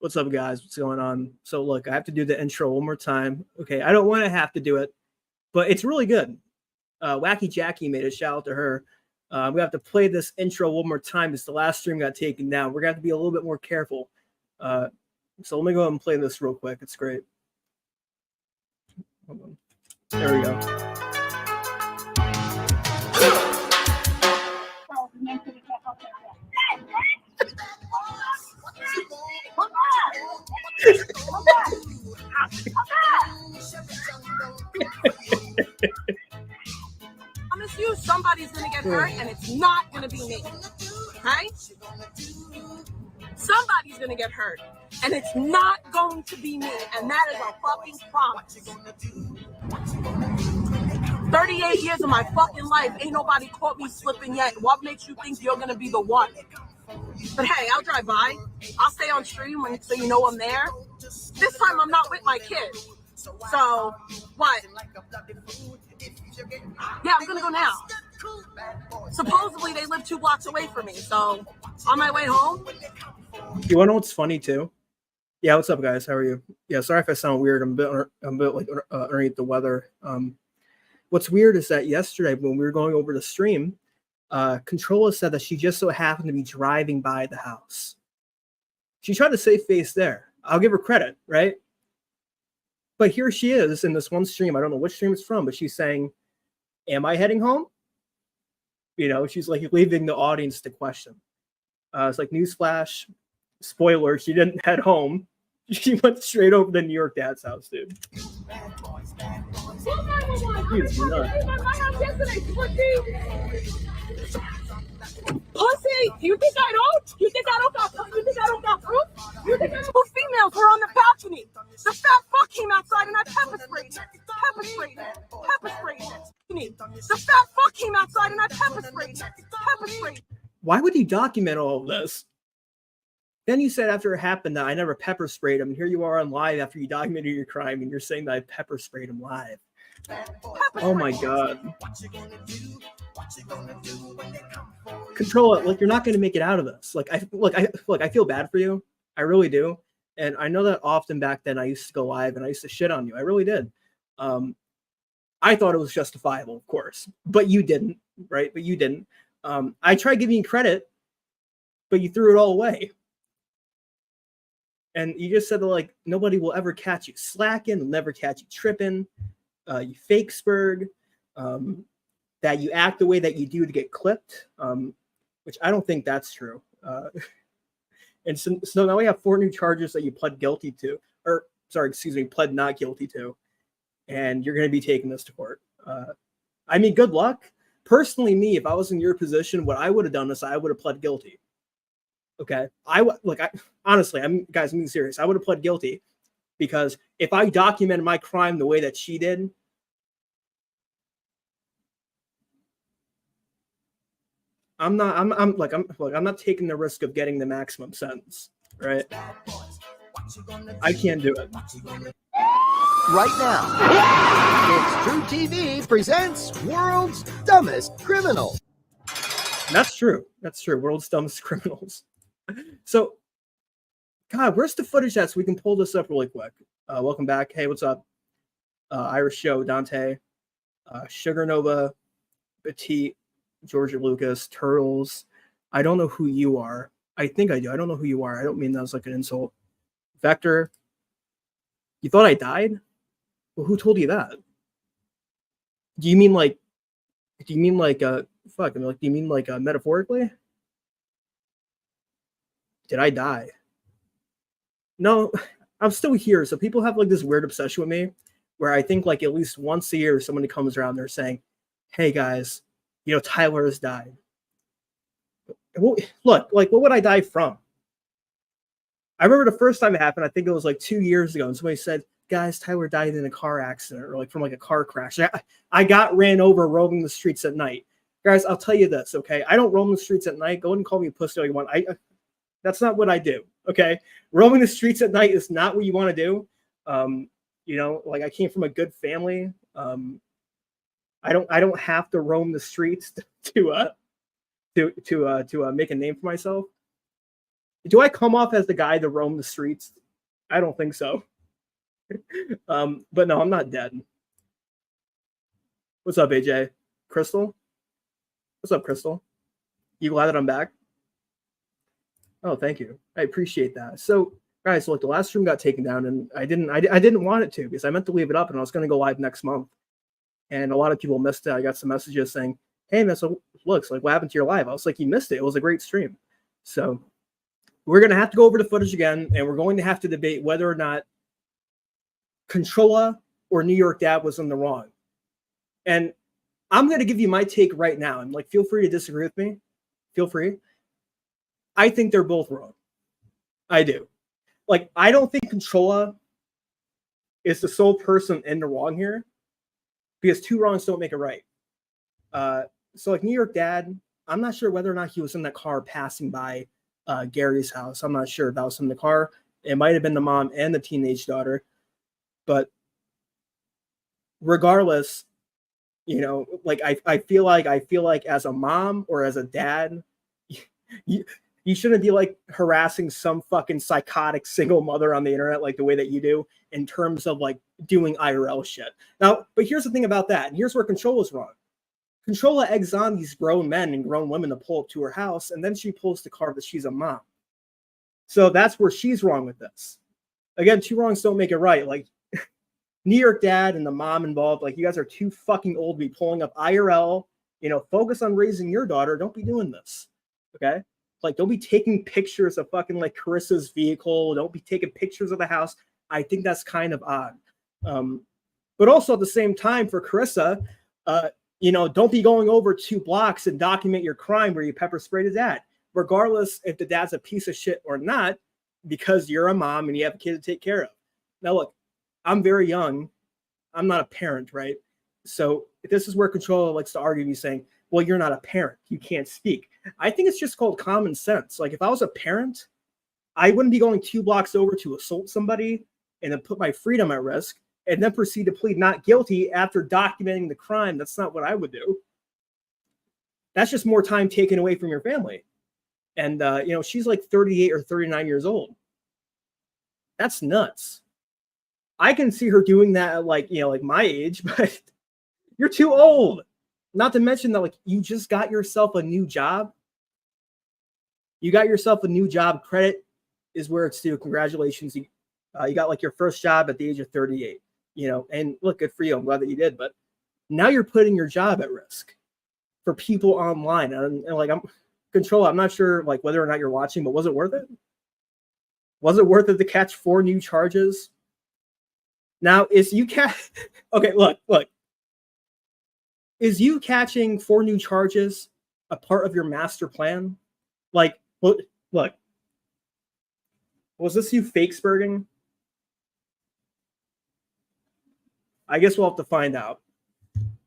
What's up, guys? What's going on? So, look, I have to do the intro one more time. Okay, I don't want to have to do it, but it's really good. Wacky Jackie made it. Shout out to her. We have to play this intro one more time. It's the last stream got taken down. We're going to have to be a little bit more careful. So let me go ahead and play this real quick. It's great. Hold on. There we go. Promise you, somebody's gonna get hurt, and it's not gonna be me. Okay? Somebody's gonna get hurt, and it's not going to be me, and that is a fucking promise. 38 years of my fucking life, ain't nobody caught me slipping yet. What makes you think you're gonna be the one? But hey, I'll drive by. I'll stay on stream so you know I'm there. This time I'm not with my kid. So, what? Yeah, I'm gonna go now. Supposedly they live 2 blocks away from me, so on my way home. You wanna know what's funny too? Yeah, what's up, guys? How are you? Yeah, sorry if I sound weird. I'm a bit like underneath the weather. What's weird is that yesterday when we were going over the stream, Controlla said that she just so happened to be driving by the house. She tried to save face there. I'll give her credit, right? But here she is in this one stream. I don't know which stream it's from, but she's saying, "Am I heading home?" You know, she's like leaving the audience to question. It's like newsflash, spoiler: she didn't head home. She went straight over to New York Dad's house, dude. He's Pussy! You think I don't? You think I don't got proof? You think I don't? 2 females were on the balcony. The fat fuck came outside and I pepper sprayed him. The fat fuck came outside and I pepper sprayed him. Why would you document all of this? Then you said after it happened that I never pepper sprayed him. And here you are on live after you documented your crime and you're saying that I pepper sprayed him live. Oh my God. Controlla, like you're not going to make it out of this. I feel bad for you. I really do. And I know that often back then I used to go live and I used to shit on you. I really did. I thought it was justifiable, of course, but you didn't, right? But you didn't. I tried giving you credit, but you threw it all away. And you just said that like nobody will ever catch you slacking, they'll never catch you tripping, you fake spurg, that you act the way that you do to get clipped, which I don't think that's true. And so now we have 4 new charges that you pled guilty to, or sorry, excuse me, pled not guilty to, and you're going to be taking this to court. I mean, good luck. Personally, me, if I was in your position, what I would have done is I would have pled guilty. Okay, honestly, guys, I'm being serious. I would have pled guilty because if I documented my crime the way that she did, I'm not taking the risk of getting the maximum sentence, right? I can't do it. Right now, it's True TV presents World's Dumbest Criminal. That's true. World's Dumbest Criminals. So, God, where's the footage at so we can pull this up really quick? Welcome back. Hey, what's up? Irish Show, Dante, Sugar Nova, Petite, Georgia Lucas, Turtles. I don't know who you are. I think I do. I don't know who you are. I don't mean that as like an insult. Vector, you thought I died? Well, who told you that? Do you mean metaphorically? Did I die? No, I'm still here. So people have like this weird obsession with me where I think like at least once a year somebody comes around, they're saying, "Hey guys, you know, Tyler has died." Look, like what would I die from? I remember the first time it happened, I think it was like 2 years ago, and somebody said, "Guys, Tyler died in a car accident or like from like a car crash." I got ran over roaming the streets at night. Guys, I'll tell you this, okay? I don't roam the streets at night. Go ahead and call me a pussy all you want. That's not what I do, okay? Roaming the streets at night is not what you want to do. You know, like I came from a good family. I don't have to roam the streets to make a name for myself. Do I come off as the guy to roam the streets? I don't think so. But no, I'm not dead. What's up, AJ? Crystal? What's up, Crystal? You glad that I'm back? Oh, thank you. I appreciate that. So, guys, look, the last stream got taken down, and I didn't want it to because I meant to leave it up, and I was going to go live next month. And a lot of people missed it. I got some messages saying, "Hey, man, so looks like what happened to your live?" I was like, "You missed it. It was a great stream." So, we're going to have to go over the footage again, and we're going to have to debate whether or not Controlla or New York Dad was in the wrong. And I'm going to give you my take right now. And like, feel free to disagree with me. Feel free. I think they're both wrong. I do. Like, I don't think Controlla is the sole person in the wrong here because two wrongs don't make it right. So like New York Dad, I'm not sure whether or not he was in that car passing by Gary's house. I'm not sure if that was in the car. It might have been the mom and the teenage daughter. But regardless, you know, like I feel like as a mom or as a dad, you shouldn't be like harassing some fucking psychotic single mother on the internet like the way that you do in terms of like doing IRL shit. Now, but here's the thing about that, and here's where Controlla's wrong. Controlla eggs on these grown men and grown women to pull up to her house, and then she pulls the card that she's a mom. So that's where she's wrong with this. Again, two wrongs don't make it right. Like, New York Dad and the mom involved, like, you guys are too fucking old to be pulling up IRL. You know, focus on raising your daughter. Don't be doing this. Okay? Like, don't be taking pictures of fucking like Carissa's vehicle. Don't be taking pictures of the house. I think that's kind of odd. But also at the same time for Carissa, you know, don't be going over 2 blocks and document your crime where you pepper sprayed his dad, regardless if the dad's a piece of shit or not, because you're a mom and you have a kid to take care of. Now, look, I'm very young. I'm not a parent, right? So this is where Controlla likes to argue me saying, well, you're not a parent. You can't speak. I think it's just called common sense. Like, if I was a parent, I wouldn't be going 2 blocks over to assault somebody and then put my freedom at risk and then proceed to plead not guilty after documenting the crime. That's not what I would do. That's just more time taken away from your family. And, you know, she's like 38 or 39 years old. That's nuts. I can see her doing that at like, you know, like my age, but you're too old. Not to mention that, like, you just got yourself a new job. You got yourself a new job. Credit is where it's due. Congratulations. You got like your first job at the age of 38, you know, and look, good for you. I'm glad that you did, but now you're putting your job at risk for people online. And like, I'm not sure like whether or not you're watching, but was it worth it? Was it worth it to catch 4 new charges? Now, is you okay, look. Is you catching 4 new charges a part of your master plan? Like, look. Was this you fakesberging? I guess we'll have to find out.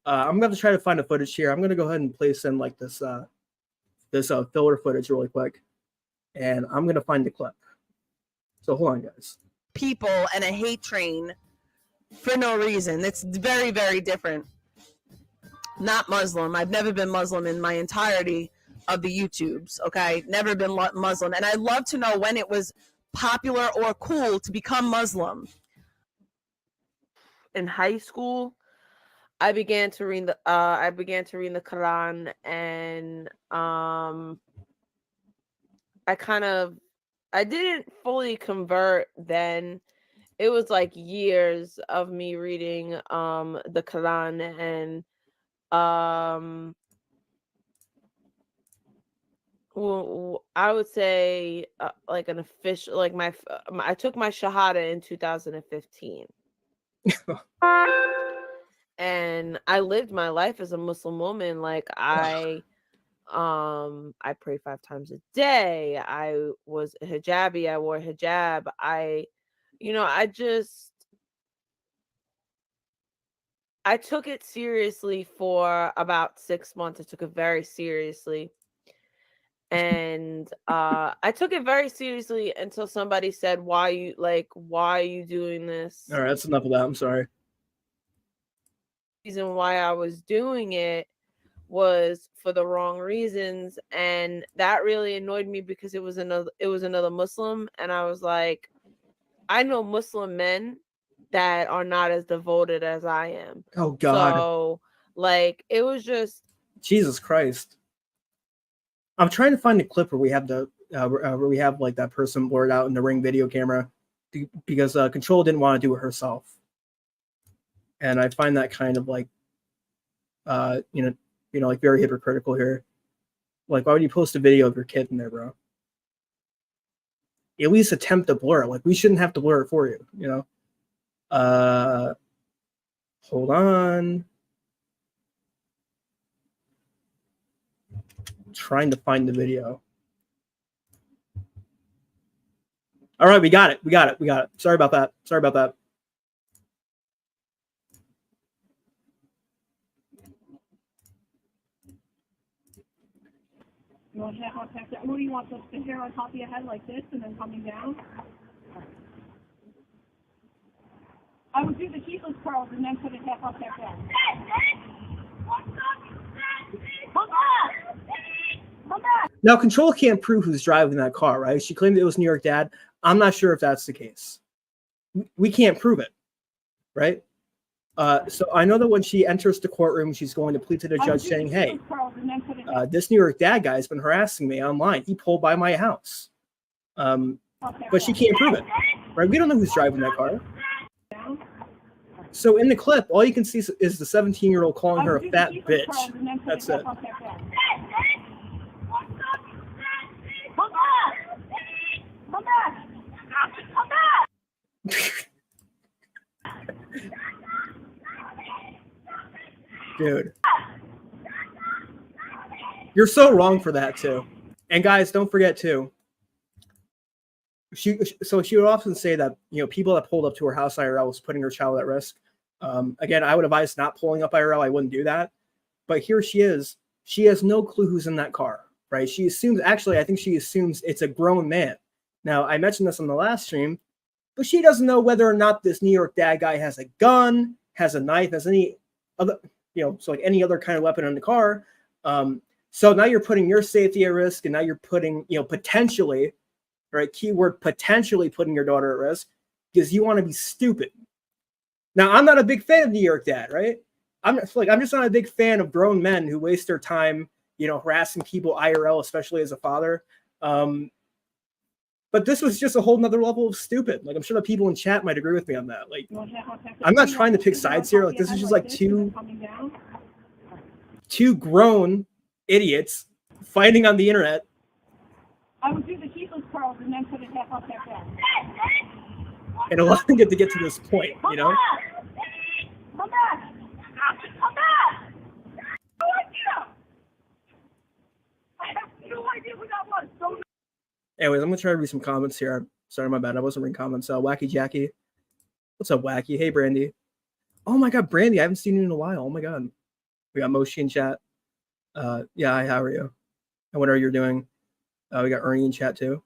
I'm going to try to find a footage here. I'm going to go ahead and place in like this filler footage really quick. And I'm going to find the clip. So hold on, guys. People and a hate train for no reason. It's very, very different. Not Muslim. I've never been Muslim in my entirety of the YouTubes, okay? Never been Muslim. And I'd love to know when it was popular or cool to become Muslim. In high school, I began to read the Quran, and I didn't fully convert then. It was like years of me reading the Quran, and well, I would say like an official, like I took my Shahada in 2015. And I lived my life as a Muslim woman. Like I pray 5 times a day. I was hijabi. I wore hijab. I took it seriously for about 6 months. I took it very seriously. And I took it very seriously until somebody said, why are you doing this? All right, that's enough of that. I'm sorry. Reason why I was doing it was for the wrong reasons, and that really annoyed me because it was another Muslim, and I was like, I know Muslim men that are not as devoted as I am. Oh God. So like it was just Jesus Christ. I'm trying to find a clip where we have where we have like that person blurred out in the Ring video camera because Control didn't want to do it herself. And I find that kind of like like very hypocritical here. Like, why would you post a video of your kid in there, bro? At least attempt to blur it. Like, we shouldn't have to blur it for you, you know? Hold on. I'm trying to find the video. All right, we got it. We got it. Sorry about that. You want to check on text? What do you want, the hair on top of your head like this and then coming down? I would do the heatless curls and then put it half up, half down. Come back! Now, Control can't prove who's driving that car, right? She claimed it was New York Dad. I'm not sure if that's the case. We can't prove it, right? So I know that when she enters the courtroom, she's going to plead to the judge saying, hey, this New York Dad guy has been harassing me online. He pulled by my house. But she can't prove it, right? We don't know who's driving that car. So in the clip, all you can see is the 17-year-old calling her a fat bitch. That's it. Come back! Dude. You're so wrong for that, too. And guys, don't forget, too. She would often say that, people that pulled up to her house IRL was putting her child at risk. Again, I would advise not pulling up IRL. I wouldn't do that. But here she is. She has no clue who's in that car, right? I think she assumes it's a grown man. Now, I mentioned this on the last stream, but she doesn't know whether or not this New York Dad guy has a gun, has a knife, has any other, so like any other kind of weapon in the car. So now you're putting your safety at risk, and now you're putting, potentially, right? Keyword potentially putting your daughter at risk because you want to be stupid. Now, I'm not a big fan of New York Dad, right? I'm just not a big fan of grown men who waste their time, harassing people IRL, especially as a father. But this was just a whole nother level of stupid. Like, I'm sure the people in chat might agree with me on that. Like, I'm not trying to pick sides here. Like, this is just like two grown idiots fighting on the internet. I would do the heatless curls and then put it half up, half down. And allowing it to get to this point, Come back! Come back! No idea! I have no idea who that was. Anyways, I'm going to try to read some comments here. Sorry, my bad. I wasn't reading comments. Wacky Jackie. What's up, Wacky? Hey, Brandy. Oh, my God, Brandy. I haven't seen you in a while. Oh, my God. We got Moshi in chat. Yeah, hi, how are you? And what are you doing? We got Ernie in chat, too.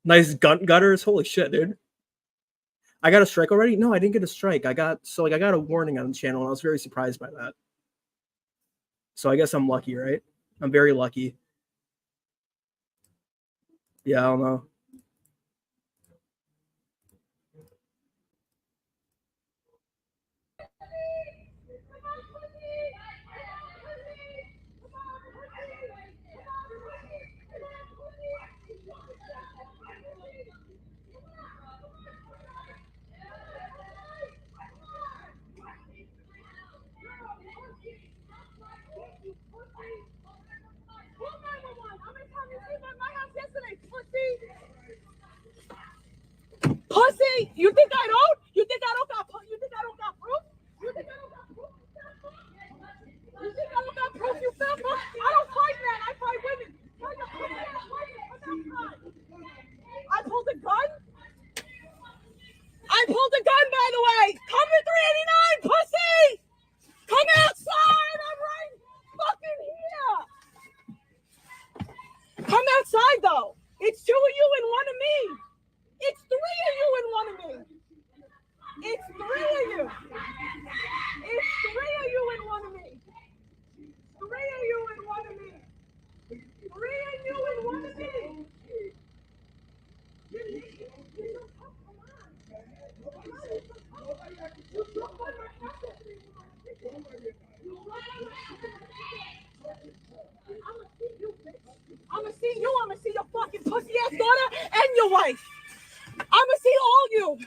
Nice gutters. Holy shit, dude. I got a strike already? No, I didn't get a strike. I got a warning on the channel, and I was very surprised by that. So I guess I'm lucky, right? I'm very lucky. Yeah, I don't know. Pussy! You think I don't? You think I don't got proof? You think I don't got proof? You think I don't got proof? You think I don't got proof? You fat fuck? I don't fight men. I fight women. I pulled a gun? I pulled a gun, by the way. Come to 389, pussy! Come outside. I'm right fucking here. Come outside, though. It's two of you and one of me. It's three of you and one of me. your wife. I'ma see all you.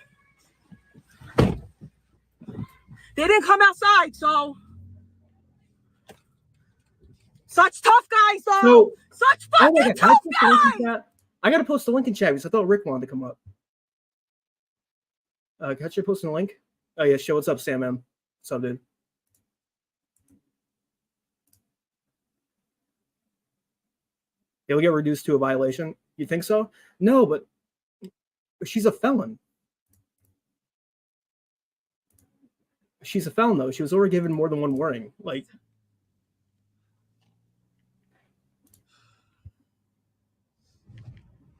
They didn't come outside, so such tough guys, though. Such fucking tough guys. I gotta post the link in chat because I thought Rick wanted to come up. Catch you posting a link. Oh yeah, show what's up, Sam M. What's up, dude? He'll get reduced to a violation. You think so? No, but she's a felon. She's a felon, though. She was already given more than one warning. Like,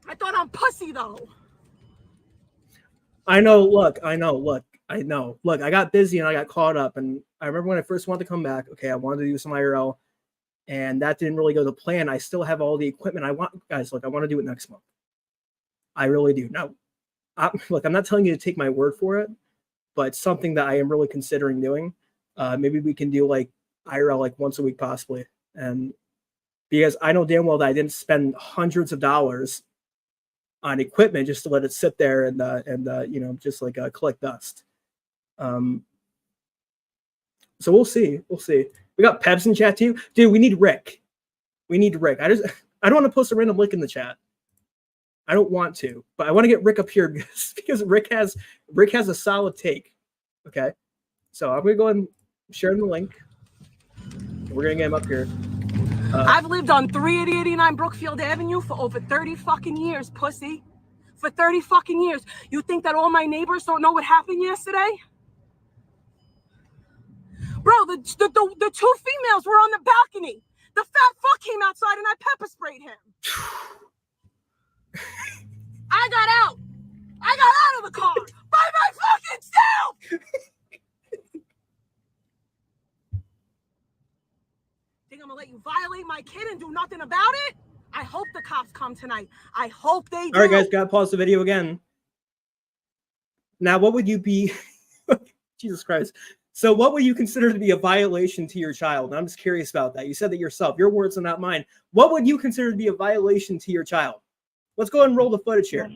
I thought I'm pussy, though. I know. Look, I know. Look, I got busy and I got caught up. And I remember when I first wanted to come back. Okay, I wanted to do some IRL, and that didn't really go to plan. I still have all the equipment. I want, guys. Look, I want to do it next month. I really do. Now, look, I'm not telling you to take my word for it, but it's something that I am really considering doing. Maybe we can do like IRL like once a week, possibly. And because I know damn well that I didn't spend hundreds of dollars on equipment just to let it sit there and you know, just like collect dust. So we'll see. We got Peps in chat too, dude. We need Rick. I don't want to post a random link in the chat. I don't want to, but I want to get Rick up here because Rick has a solid take. Okay, so I'm gonna go ahead and share the link. We're gonna get him up here. I've lived on 389 Brookfield Avenue for over 30 fucking years, pussy. For 30 fucking years. You think that all my neighbors don't know what happened yesterday? Bro, the two females were on the balcony. The fat fuck came outside and I pepper sprayed him. I got out of the car by my fucking self. Think I'm gonna let you violate my kid and do nothing about it? I hope the cops come tonight. I hope they do. All right, guys, gotta pause the video again. Now, what would you be? Jesus Christ. So what would you consider to be a violation to your child? And I'm just curious about that. You said that yourself. Your words are not mine. What would you consider to be a violation to your child? Let's go ahead and roll the footage here.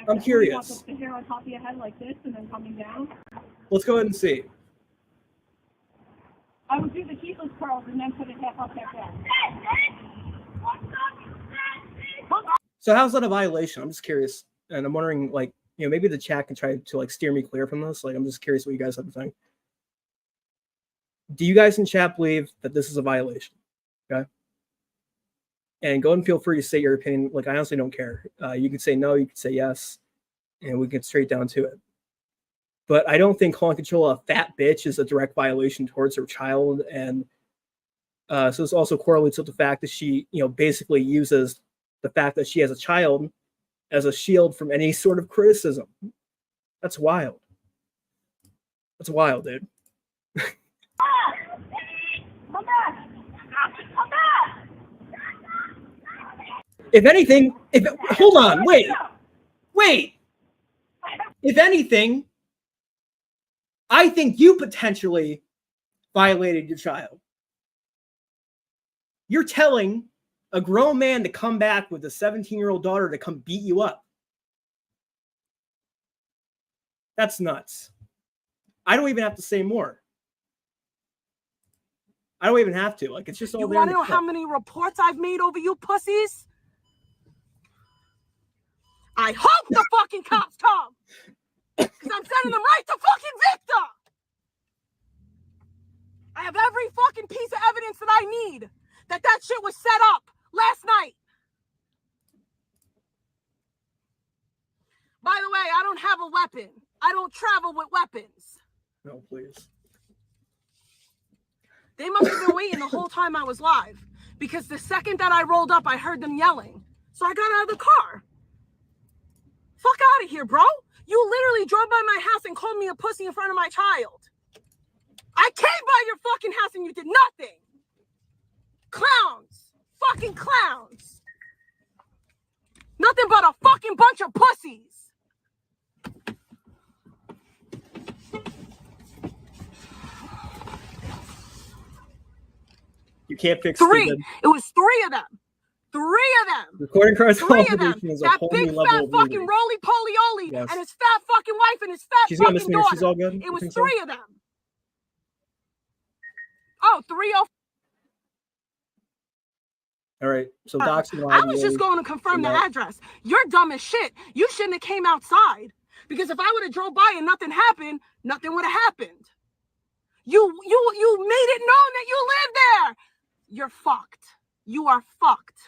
I'm curious. The hair on top of your head like this and then coming down. Let's go ahead and see. I would do the keyless curls and then put it half up like that. So how's that a violation? I'm just curious. And I'm wondering, like, you know, maybe the chat can try to like steer me clear from this. Like, I'm just curious what you guys have to think. Do you guys in chat believe that this is a violation? Okay. And go ahead and feel free to say your opinion. Like, I honestly don't care. You can say no, you can say yes, and we get straight down to it. But I don't think calling Controlla a fat bitch is a direct violation towards her child. And so this also correlates with the fact that she, you know, basically uses the fact that she has a child as a shield from any sort of criticism. That's wild. That's wild, dude. Come back! Come back! If anything, hold on, wait. If anything, I think you potentially violated your child. You're telling a grown man to come back with a 17-year-old daughter to come beat you up. That's nuts. I don't even have to say more. I don't even have to. Like, it's just all there. You want to know how many reports I've made over you pussies? I hope the fucking cops come. Because I'm sending them right to fucking Victor. I have every fucking piece of evidence that I need that shit was set up last night. By the way, I don't have a weapon. I don't travel with weapons. No, please. They must have been waiting the whole time I was live. Because the second that I rolled up, I heard them yelling. So I got out of the car. Fuck out of here, bro. You literally drove by my house and called me a pussy in front of my child. I came by your fucking house and you did nothing. Clowns. Fucking clowns. Nothing but a fucking bunch of pussies. You can't fix three. stupid. It was three of them. 3 of them. Recording credits 3 of them. qualification is a That whole big new level fat of fucking nudity. roly-poly-oly Yes. and his fat fucking wife and his fat She's got fucking misdemeanor. daughter. She's all good. It You was think 3 so? of them. Oh, 304. All right. So doxing. I was just going to confirm the address. You're dumb as shit. You shouldn't have came outside. Because if I would have drove by and nothing happened, nothing would have happened. You made it known that you live there. You're fucked. You are fucked.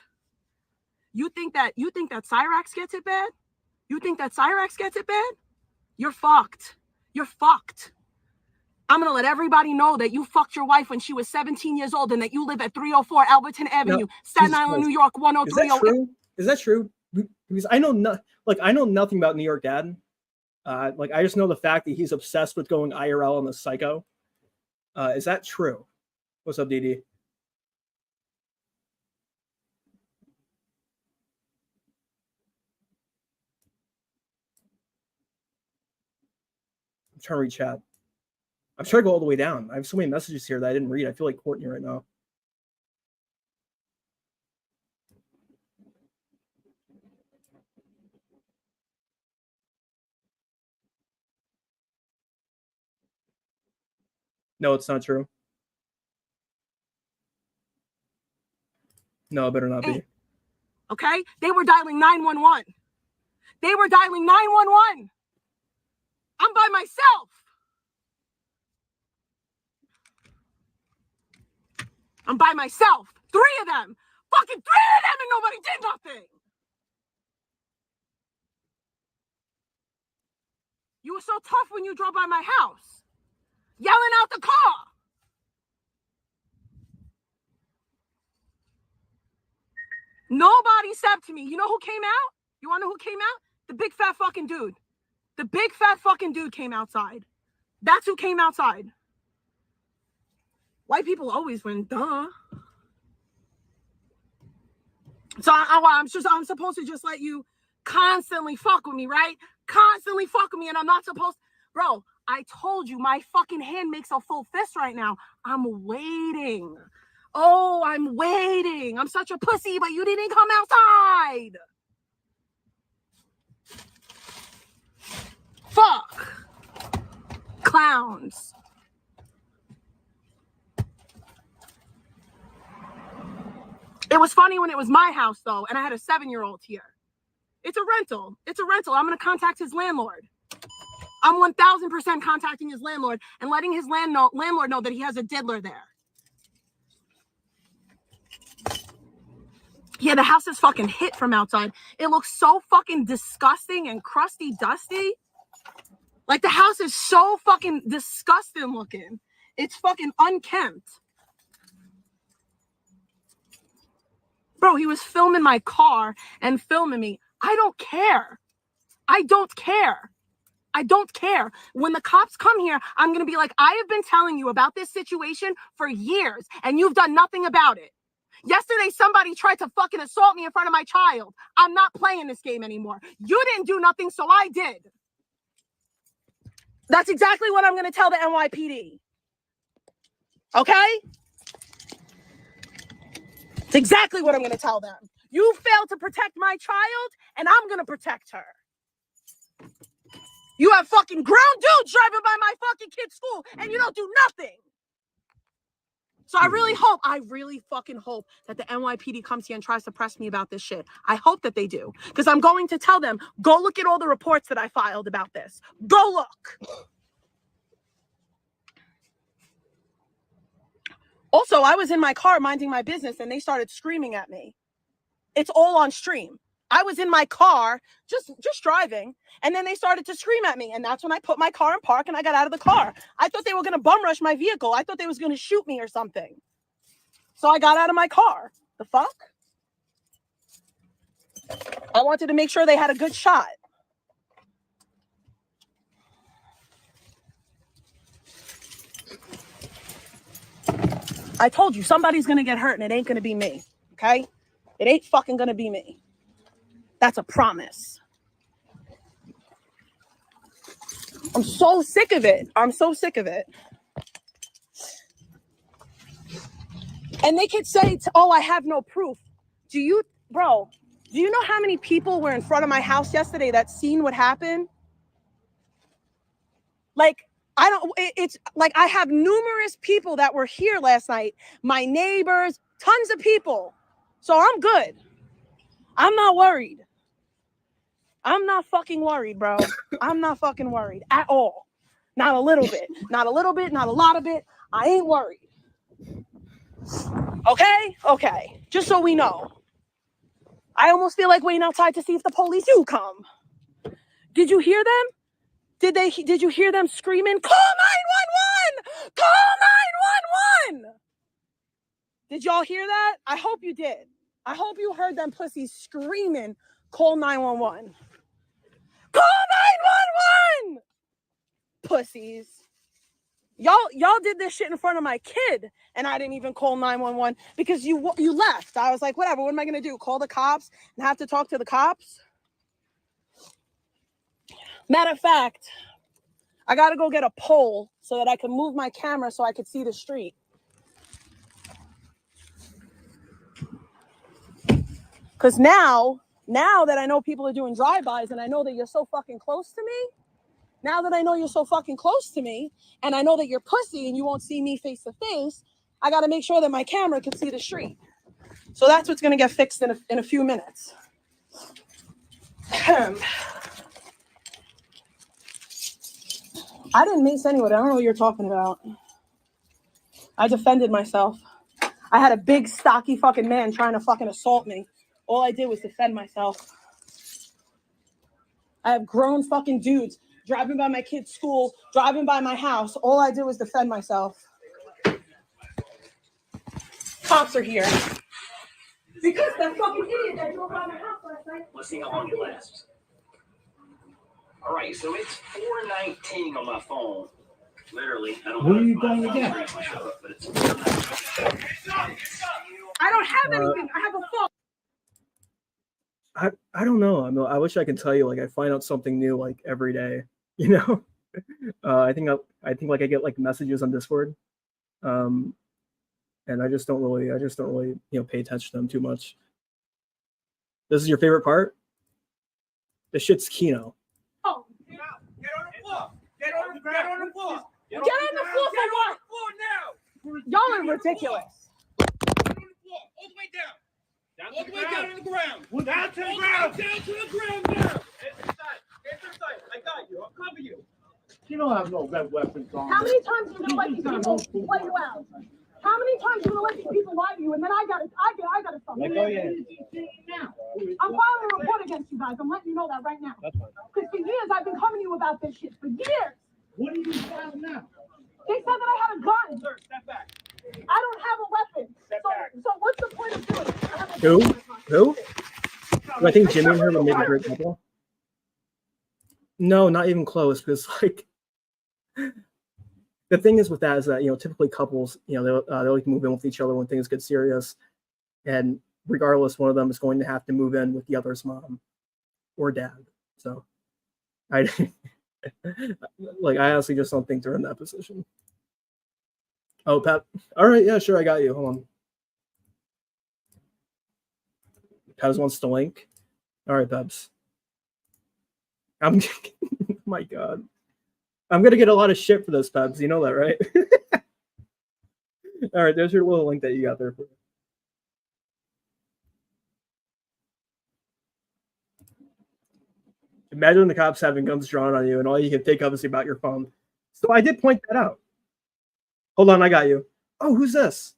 You think that Cyrax gets it bad? You think that Cyrax gets it bad? You're fucked. You're fucked. I'm going to let everybody know that you fucked your wife when she was 17 years old and that you live at 304 Alberton Avenue, Staten Island, New York, 10308. Is that true? Is that true? Because I know nothing about New York Dad. I just know the fact that he's obsessed with going IRL on the psycho. Is that true? What's up, DD? I'm trying to read chat. I'm trying to go all the way down. I have so many messages here that I didn't read. I feel like Courtney right now. No, it's not true. No, it better not be. Okay? They were dialing 911. They were dialing 911. I'm by myself. I'm by myself. 3 of them. Fucking 3 of them and nobody did nothing. You were so tough when you drove by my house. Yelling out the car. Nobody stepped to me. You know who came out? You want to know who came out? The big fat fucking dude. The big fat fucking dude came outside. That's who came outside. White people always win, duh. So I'm supposed to just let you constantly fuck with me, right? Constantly fuck with me, and I'm not supposed. Bro, I told you my fucking hand makes a full fist right now. I'm waiting. Oh, I'm waiting. I'm such a pussy, but you didn't come outside. Fuck. Clowns. It was funny when it was my house, though, and I had a 7-year-old here. It's a rental. It's a rental. I'm going to contact his landlord. I'm 1,000% contacting his landlord and letting his landlord know that he has a diddler there. Yeah, the house is fucking hit from outside. It looks so fucking disgusting and crusty, dusty. Like, the house is so fucking disgusting looking. It's fucking unkempt. Bro, he was filming my car and filming me. I don't care. I don't care. I don't care. When the cops come here, I'm going to be like, I have been telling you about this situation for years, and you've done nothing about it. Yesterday, somebody tried to fucking assault me in front of my child. I'm not playing this game anymore. You didn't do nothing, so I did. That's exactly what I'm going to tell the NYPD. Okay? It's exactly what I'm going to tell them. You failed to protect my child, and I'm going to protect her. You have fucking grown dudes driving by my fucking kid's school, and you don't do nothing. So I really fucking hope that the NYPD comes here and tries to press me about this shit. I hope that they do. Because I'm going to tell them, go look at all the reports that I filed about this. Go look. Also, I was in my car minding my business and they started screaming at me. It's all on stream. I was in my car, just driving, and then they started to scream at me. And that's when I put my car in park and I got out of the car. I thought they were going to bum rush my vehicle. I thought they was going to shoot me or something. So I got out of my car. The fuck? I wanted to make sure they had a good shot. I told you, somebody's going to get hurt and it ain't going to be me. Okay? It ain't fucking going to be me. That's a promise. I'm so sick of it. I'm so sick of it. And they could say, oh, I have no proof. Do you bro, do you know how many people were in front of my house yesterday that seen what happened? Like, it's like I have numerous people that were here last night, my neighbors, tons of people. So I'm good. I'm not worried. I'm not fucking worried, bro. I'm not fucking worried at all. Not a little bit. Not a little bit, not a lot of it. I ain't worried. Okay? Okay. Just so we know. I almost feel like waiting outside to see if the police do come. Did you hear them? Did you hear them screaming, call 911! Call 911! Did y'all hear that? I hope you did. I hope you heard them pussies screaming, call 911. Call 911! Pussies. Y'all did this shit in front of my kid, and I didn't even call 911 because you left. I was like, whatever, what am I gonna do? Call the cops and have to talk to the cops? Matter of fact, I gotta go get a pole so that I can move my camera so I could see the street. Because now that I know people are doing drive-bys and I know that you're so fucking close to me, now that I know you're so fucking close to me and I know that you're pussy and you won't see me face to face, I got to make sure that my camera can see the street. So that's what's going to get fixed in a few minutes. I didn't mace anyone. I don't know what you're talking about. I defended myself. I had a big, stocky fucking man trying to fucking assault me. All I did was defend myself. I have grown fucking dudes driving by my kid's school, driving by my house. All I did was defend myself. Cops are here. Because that fucking idiot that drove by my house last night. Let's see how long it lasts. All right, so it's 4:19 on my phone. Literally, I don't know. What are you going to get? I don't have anything. I have a phone. I don't know. I wish I could tell you, like, I find out something new like every day, you know. I think like I get like messages on Discord, and I just don't really pay attention to them too much. This is your favorite part? This shit's Kino. Oh, Get on the floor. Get on the floor. Get on the floor for what? Y'all are ridiculous. All the way down. All the way down on the ground. Down to the ground. Down to the ground now. Inside. I got you. I'll cover you. You don't have no red weapons on. How many times are you gonna let these people play you out? How many times are you gonna let these people lie to you? And then I gotta stop. Like, oh yeah. I'm filing a report against you guys. I'm letting you know that right now. That's fine. Because for years I've been coming to you about this shit. For years. What are you filing now? They said that I had a gun. Sir, step back. I don't have a weapon. Step back. So what's the point of doing it? I have a Who? gun in my pocket. Who? Do I think Jimmy and her would make a great couple? No, not even close. Because like, the thing is with that is that typically couples they like to move in with each other when things get serious, and regardless, one of them is going to have to move in with the other's mom or dad. So I honestly just don't think they're in that position. Oh, Pep. All right, yeah, sure, I got you. Hold on. Peps wants to link. All right, Peps. Oh my God. I'm gonna get a lot of shit for this, Peps. You know that, right? All right, there's your little link that you got there for. Imagine the cops having guns drawn on you, and all you can think of is about your phone. So I did point that out. Hold on, I got you. Oh, who's this?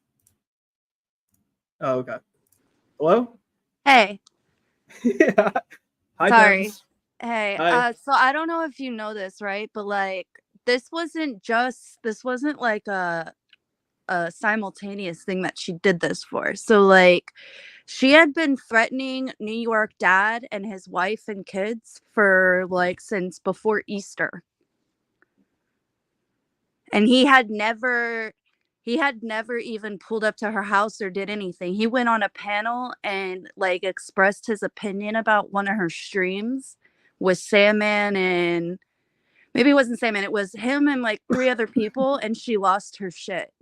Oh, okay. Hello? Hey. Yeah. Hi, Sorry. Peps. Hey, Hi. so I don't know if you know this, right? But like this wasn't like a simultaneous thing that she did this for. So like she had been threatening New York dad and his wife and kids for like since before Easter. And he had never even pulled up to her house or did anything. He went on a panel and like expressed his opinion about one of her streams with Sandman, and maybe it wasn't Sandman, it was him and like 3 other people, and she lost her shit.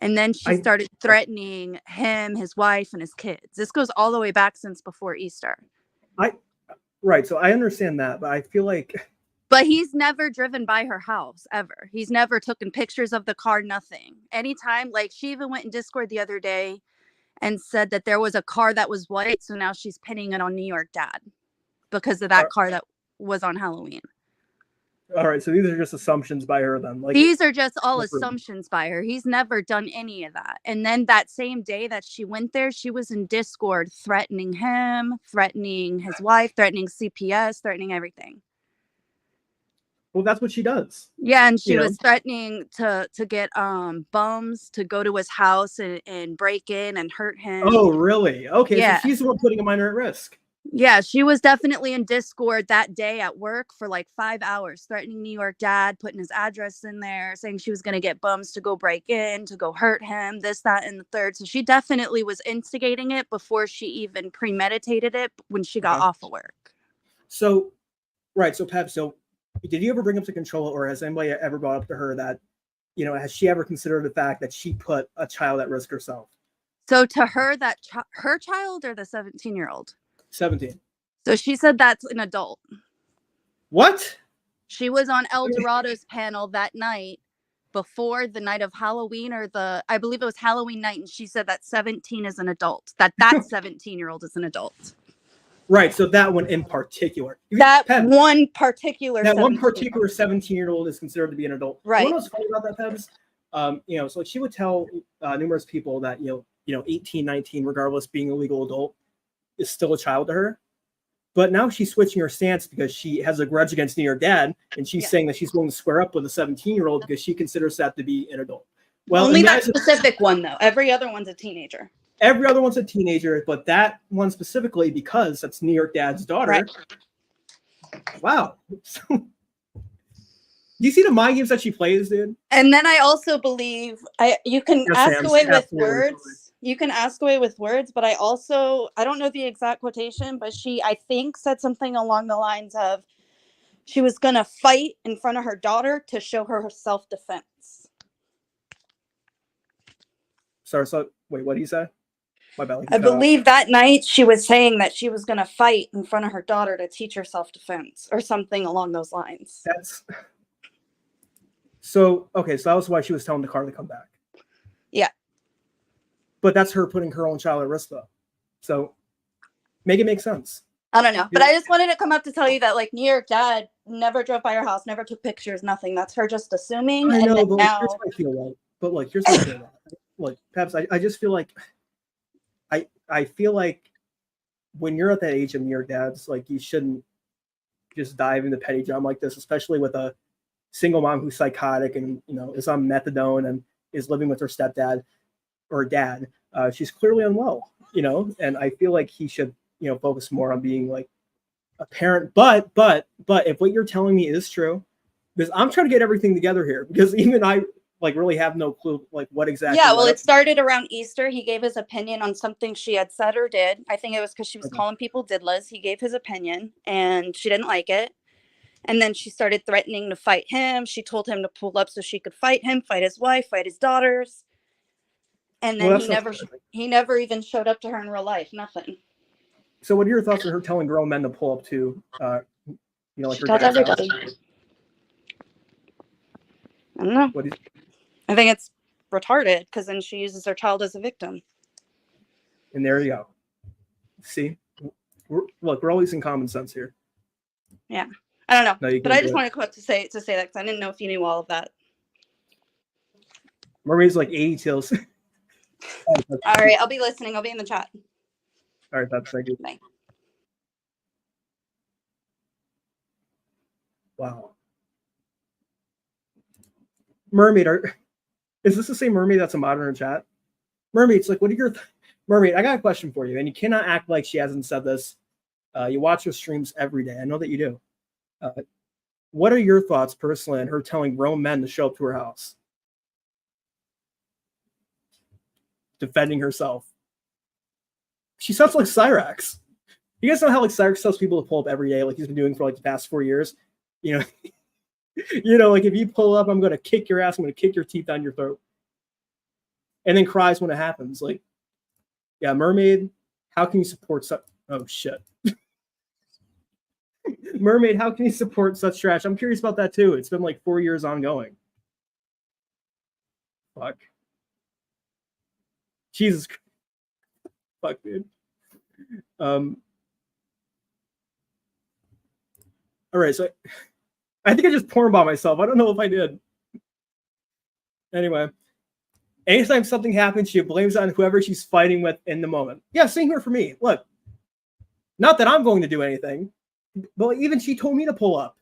And then she started threatening him, his wife, and his kids. This goes all the way back since before Easter. Right. So I understand that, but I feel like. But he's never driven by her house ever. He's never taken pictures of the car, nothing. Anytime, like she even went in Discord the other day and said that there was a car that was white. So now she's pinning it on New York Dad because of that car that was on Halloween. All right. So these are just assumptions by her then. Like these are just all assumptions by her. He's never done any of that. And then that same day that she went there, she was in Discord threatening him, threatening his wife, threatening CPS, threatening everything. Well, that's what she does. Yeah, and she was threatening to get bums to go to his house and break in and hurt him. Oh, really? Okay, yeah. So she's the one putting a minor at risk. Yeah, she was definitely in Discord that day at work for like 5 hours, threatening New York Dad, putting his address in there, saying she was going to get bums to go break in, to go hurt him, this, that, and the third. So she definitely was instigating it before she even premeditated it when she got off of work. So, right. So, Pep, did you ever bring up to Controlla, or has anybody ever brought up to her that, has she ever considered the fact that she put a child at risk herself? So to her, that her child or the 17-year-old? 17. So she said that's an adult. What? She was on El Dorado's panel that night before the night of Halloween, I believe it was Halloween night, and she said that 17 is an adult. That 17-year-old is an adult. Right. So that one in particular. One particular 17-year-old is considered to be an adult. Right. You know what's funny about that, Pebs? So she would tell numerous people that 18, 19, regardless, being a legal adult is still a child to her. But now she's switching her stance because she has a grudge against New York Dad, and she's saying that she's willing to square up with a 17-year-old because she considers that to be an adult. Well, only that specific one though. Every other one's a teenager. Every other one's a teenager, but that one specifically because that's New York Dad's daughter. Right. Wow. Do you see the mind games that she plays, dude? And then I also believe you can ask away with words. You can ask away with words, but I don't know the exact quotation, but I think said something along the lines of she was going to fight in front of her daughter to show her self-defense. Sorry, wait, what did you say? My bad. I believe that night she was saying that she was going to fight in front of her daughter to teach her self-defense or something along those lines. So that was why she was telling the car to come back. Yeah. But that's her putting her own child at risk, though. So make it make sense. I don't know. But I just wanted to come up to tell you that, like, New York Dad never drove by her house, never took pictures, nothing. That's her just assuming. I know, and but now... here's what I feel like. But, like, here's what I feel like. Look, perhaps I just feel like I feel like when you're at that age of New York Dads, like, you shouldn't just dive into petty drama like this, especially with a single mom who's psychotic and, is on methadone and is living with her stepdad or dad. She's clearly unwell, and I feel like he should, focus more on being like a parent. But if what you're telling me is true, because I'm trying to get everything together here, because even I really have no clue like what exactly. Yeah, well, it started around Easter. He gave his opinion on something she had said or did. I think it was because she was calling people diddlers. He gave his opinion and she didn't like it. And then she started threatening to fight him. She told him to pull up so she could fight him, fight his wife, fight his daughters. And then he never even showed up to her in real life. Nothing. So what are your thoughts on her telling grown men to pull up to, like she told everybody. I don't know. I think it's retarded because then she uses her child as a victim. And there you go. See, we're all using common sense here. Yeah, I don't know, No, but I just wanted to come up to say that because I didn't know if you knew all of that. Marie's like 80 tills. All right, I'll be listening. I'll be in the chat. All right, that's thank you. Bye. Wow. Mermaid, is this the same Mermaid that's a modern chat? Mermaid, it's like, what are your Mermaid? I got a question for you, and you cannot act like she hasn't said this. You watch her streams every day. I know that you do. What are your thoughts personally on her telling grown men to show up to her house? Defending herself. She sounds like Cyrax. You guys know how like Cyrax tells people to pull up every day, like he's been doing for like the past 4 years? Like if you pull up, I'm going to kick your ass. I'm going to kick your teeth down your throat. and then cries when it happens. Like, yeah, Mermaid, how can you support such? Oh shit. Mermaid, how can you support such trash? I'm curious about that too. It's been like 4 years ongoing. Fuck. Jesus. Fuck, dude. All right, so I think I just porn bombed myself. I don't know if I did. Anyway, anytime something happens, she blames it on whoever she's fighting with in the moment. Yeah, same here for me. Look, not that I'm going to do anything, but even she told me to pull up.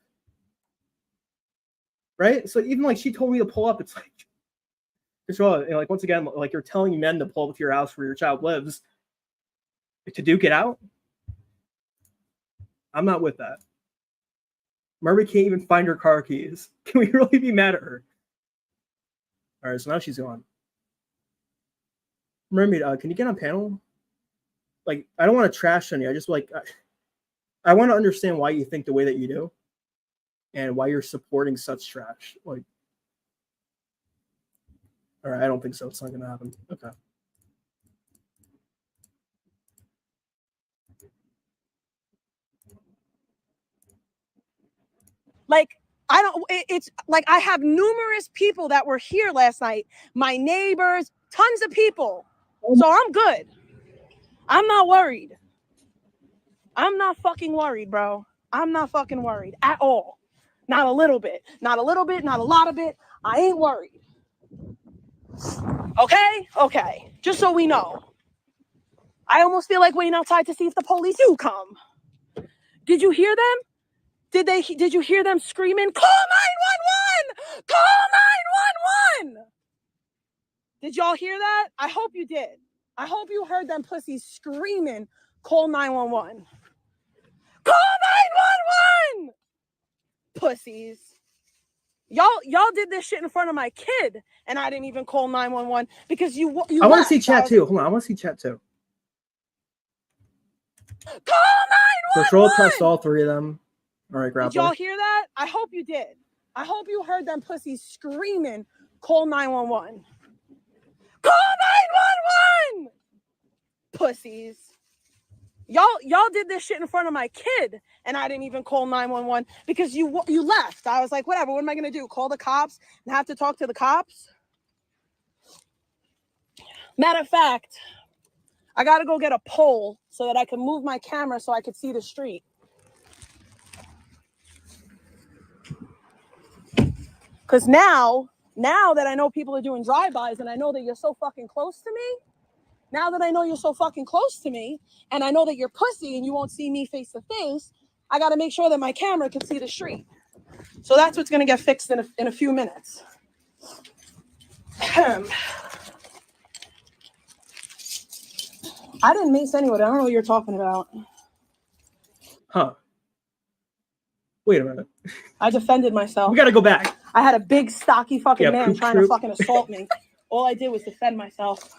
Right? So even like she told me to pull up, it's like, like once again, like you're telling men to pull up to your house where your child lives to duke it out. I'm not with that. Murray can't even find her car keys. Can we really be mad at her? All right, so now she's gone. Mermaid, can you get on panel? Like, I don't want to trash on you. I just like, I want to understand why you think the way that you do, and why you're supporting such trash. Like, all right, I don't think so. It's not gonna happen. Okay. Like, I don't, it's like I have numerous people that were here last night, my neighbors, tons of people. So I'm good. I'm not worried. I'm not fucking worried, bro. I'm not fucking worried at all. Not a little bit. Not a little bit, not a lot of it. I ain't worried. Okay? Okay. Just so we know. I almost feel like waiting outside to see if the police do come. Did you hear them? Did you hear them screaming, call 911! Call 911! Did y'all hear that? I hope you did. I hope you heard them pussies screaming, call 911. Call 911! Pussies. Y'all did this shit in front of my kid, and I didn't even call 911 because you I want to see chat too. Hold on, I want to see chat too. Call 911! Control pressed all three of them. All right, grab. Did y'all hear that? I hope you did. I hope you heard them pussies screaming, call 911. Call 911! Pussies. Y'all did this shit in front of my kid, and I didn't even call 911 because you left. I was like, whatever, what am I going to do? Call the cops and have to talk to the cops? Matter of fact, I got to go get a pole so that I can move my camera so I could see the street. Because now that I know people are doing drive-bys and I know that you're so fucking close to me, now that I know you're so fucking close to me and I know that you're pussy and you won't see me face to face, I got to make sure that my camera can see the street. So that's what's going to get fixed in a few minutes. I didn't mace anybody. I don't know what you're talking about. Huh. Wait a minute. I defended myself. We got to go back. I had a big, stocky fucking man trying troop. to fucking assault me. All I did was defend myself.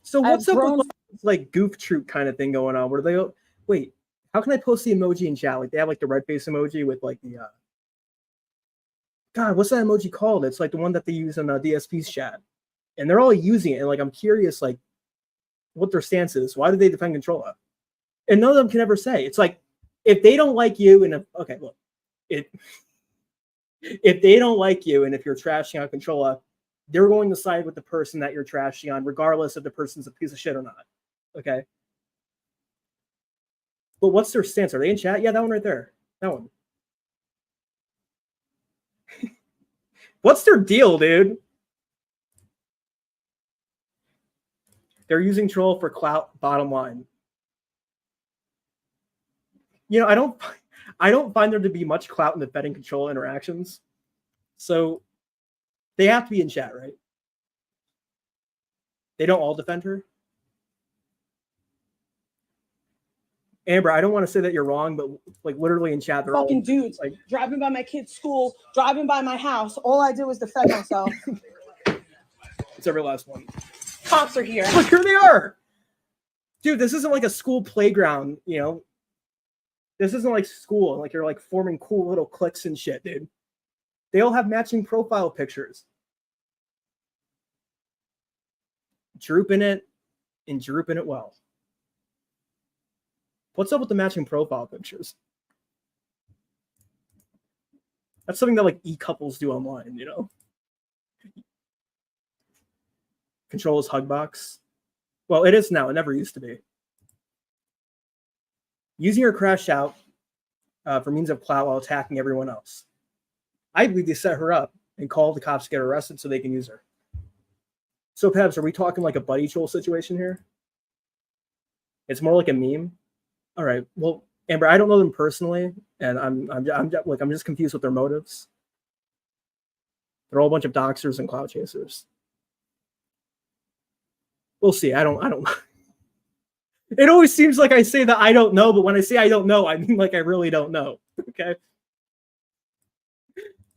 So what's up with like goof troop kind of thing going on? Where they wait? How can I post the emoji in chat? Like they have like the red face emoji with like the God, what's that emoji called? It's like the one that they use in DSP's chat, and they're all using it. And like I'm curious, like what their stance is. Why do they defend Controlla? And none of them can ever say. It's like if they don't like you, and if they don't like you, and if you're trashing on Controlla, they're going to side with the person that you're trashing on, regardless if the person's a piece of shit or not. Okay. But what's their stance? Are they in chat? Yeah, that one right there. That one. What's their deal, dude? They're using troll for clout, bottom line. You know, I don't find there to be much clout in defending Controlla interactions. So they have to be in chat, right? They don't all defend her. Amber, I don't want to say that you're wrong, but like literally in chat, they're fucking all, dudes like driving by my kid's school, driving by my house. All I did was defend myself. It's every last one. Cops are here. Look, here they are. Dude, this isn't like a school playground, you know? This isn't like school. Like you're like forming cool little cliques and shit, dude. They all have matching profile pictures. drooping it and drooping it well. What's up with the matching profile pictures? That's something that like e-couples do online, you know? Controlla's hug box. Well, it is now. It never used to be. Using her crash out for means of clout while attacking everyone else. I believe they set her up and called the cops to get her arrested so they can use her. So, Pebs, are we talking like a buddy troll situation here? It's more like a meme. All right. Well, Amber, I don't know them personally, and I'm just confused with their motives. They're all a bunch of doxers and clout chasers. We'll see. I don't know. It always seems like I say that I don't know, but when I say I don't know, I mean like I really don't know. Okay.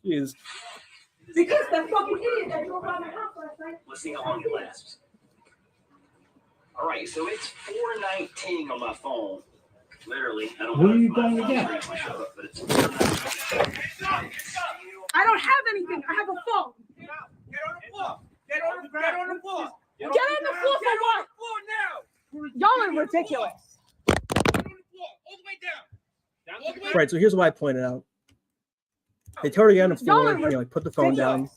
Jeez. Because that fucking idiot that drove around the house last night. Let's see how long it lasts. All right, so it's 4:19 on my phone. Literally, I don't know. Where are you going again? But it's 4:19. I don't have anything. I have a phone. Get on the floor. Get on the floor. Get on the floor for what? Now. Y'all are ridiculous. All the way down. Down to the ground. Right. So here's what I pointed out. They tell her to get on the floor, Y'all are like put the phone down.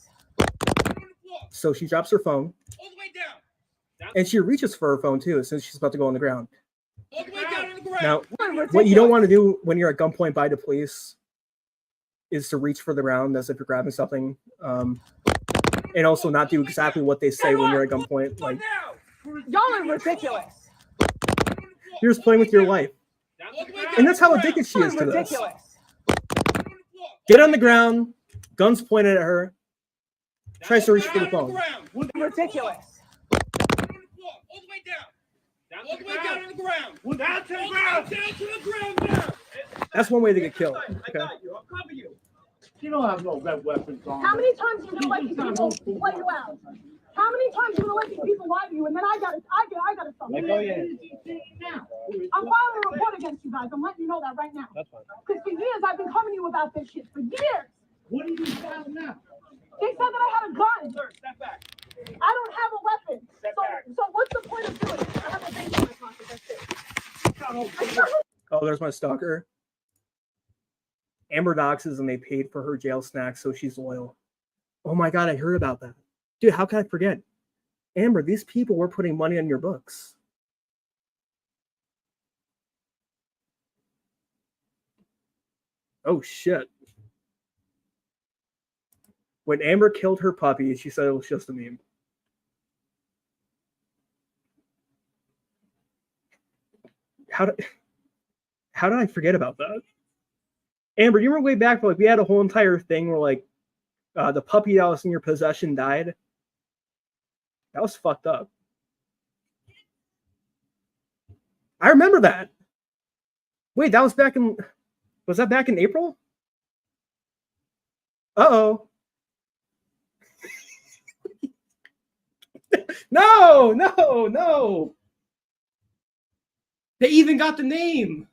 So she drops her phone, All the way down. and she reaches for her phone too as soon as she's about to go on the ground. All the way down on the ground. Now, what you don't want to do when you're at gunpoint by the police is to reach for the ground as if you're grabbing something, and also not do exactly what they say when you're at gunpoint. Like Y'all are ridiculous. you're just playing with your life, and that's how addicted she is to this. Ridiculous. Get on the ground, guns pointed at her, tries to reach for the phone. Ridiculous. All the way down. All the way down on the ground. Down to the ground. Down to the ground now. That's one way to get killed. I Okay. got you. I'll cover you. You don't have no red weapons on. How many times are you gonna let these people play you out? How many times are you gonna let these people lie to you? And then I got to stop. Let go of your hand. I'm filing a report against you guys. I'm letting you know that right now. That's fine. Because for years I've been coming to you about this shit. For years. What are you filing now? They said that I had a gun. Sir, step back. I don't have a weapon. Step back. So what's the point of doing it? I have a baby in my pocket. That's it. Oh, there's my stalker. Amber doxes and they paid for her jail snacks, so she's loyal. Oh my god, I heard about that. Dude, how can I forget? Amber, these people were putting money on your books. Oh shit. When Amber killed her puppy, she said it was just a meme. How did I forget about that? Amber, you remember way back, like we had a whole entire thing where like the puppy that was in your possession died. That was fucked up. I remember that. Wait, that was back in. Was that back in April? Uh-oh. No. They even got the name.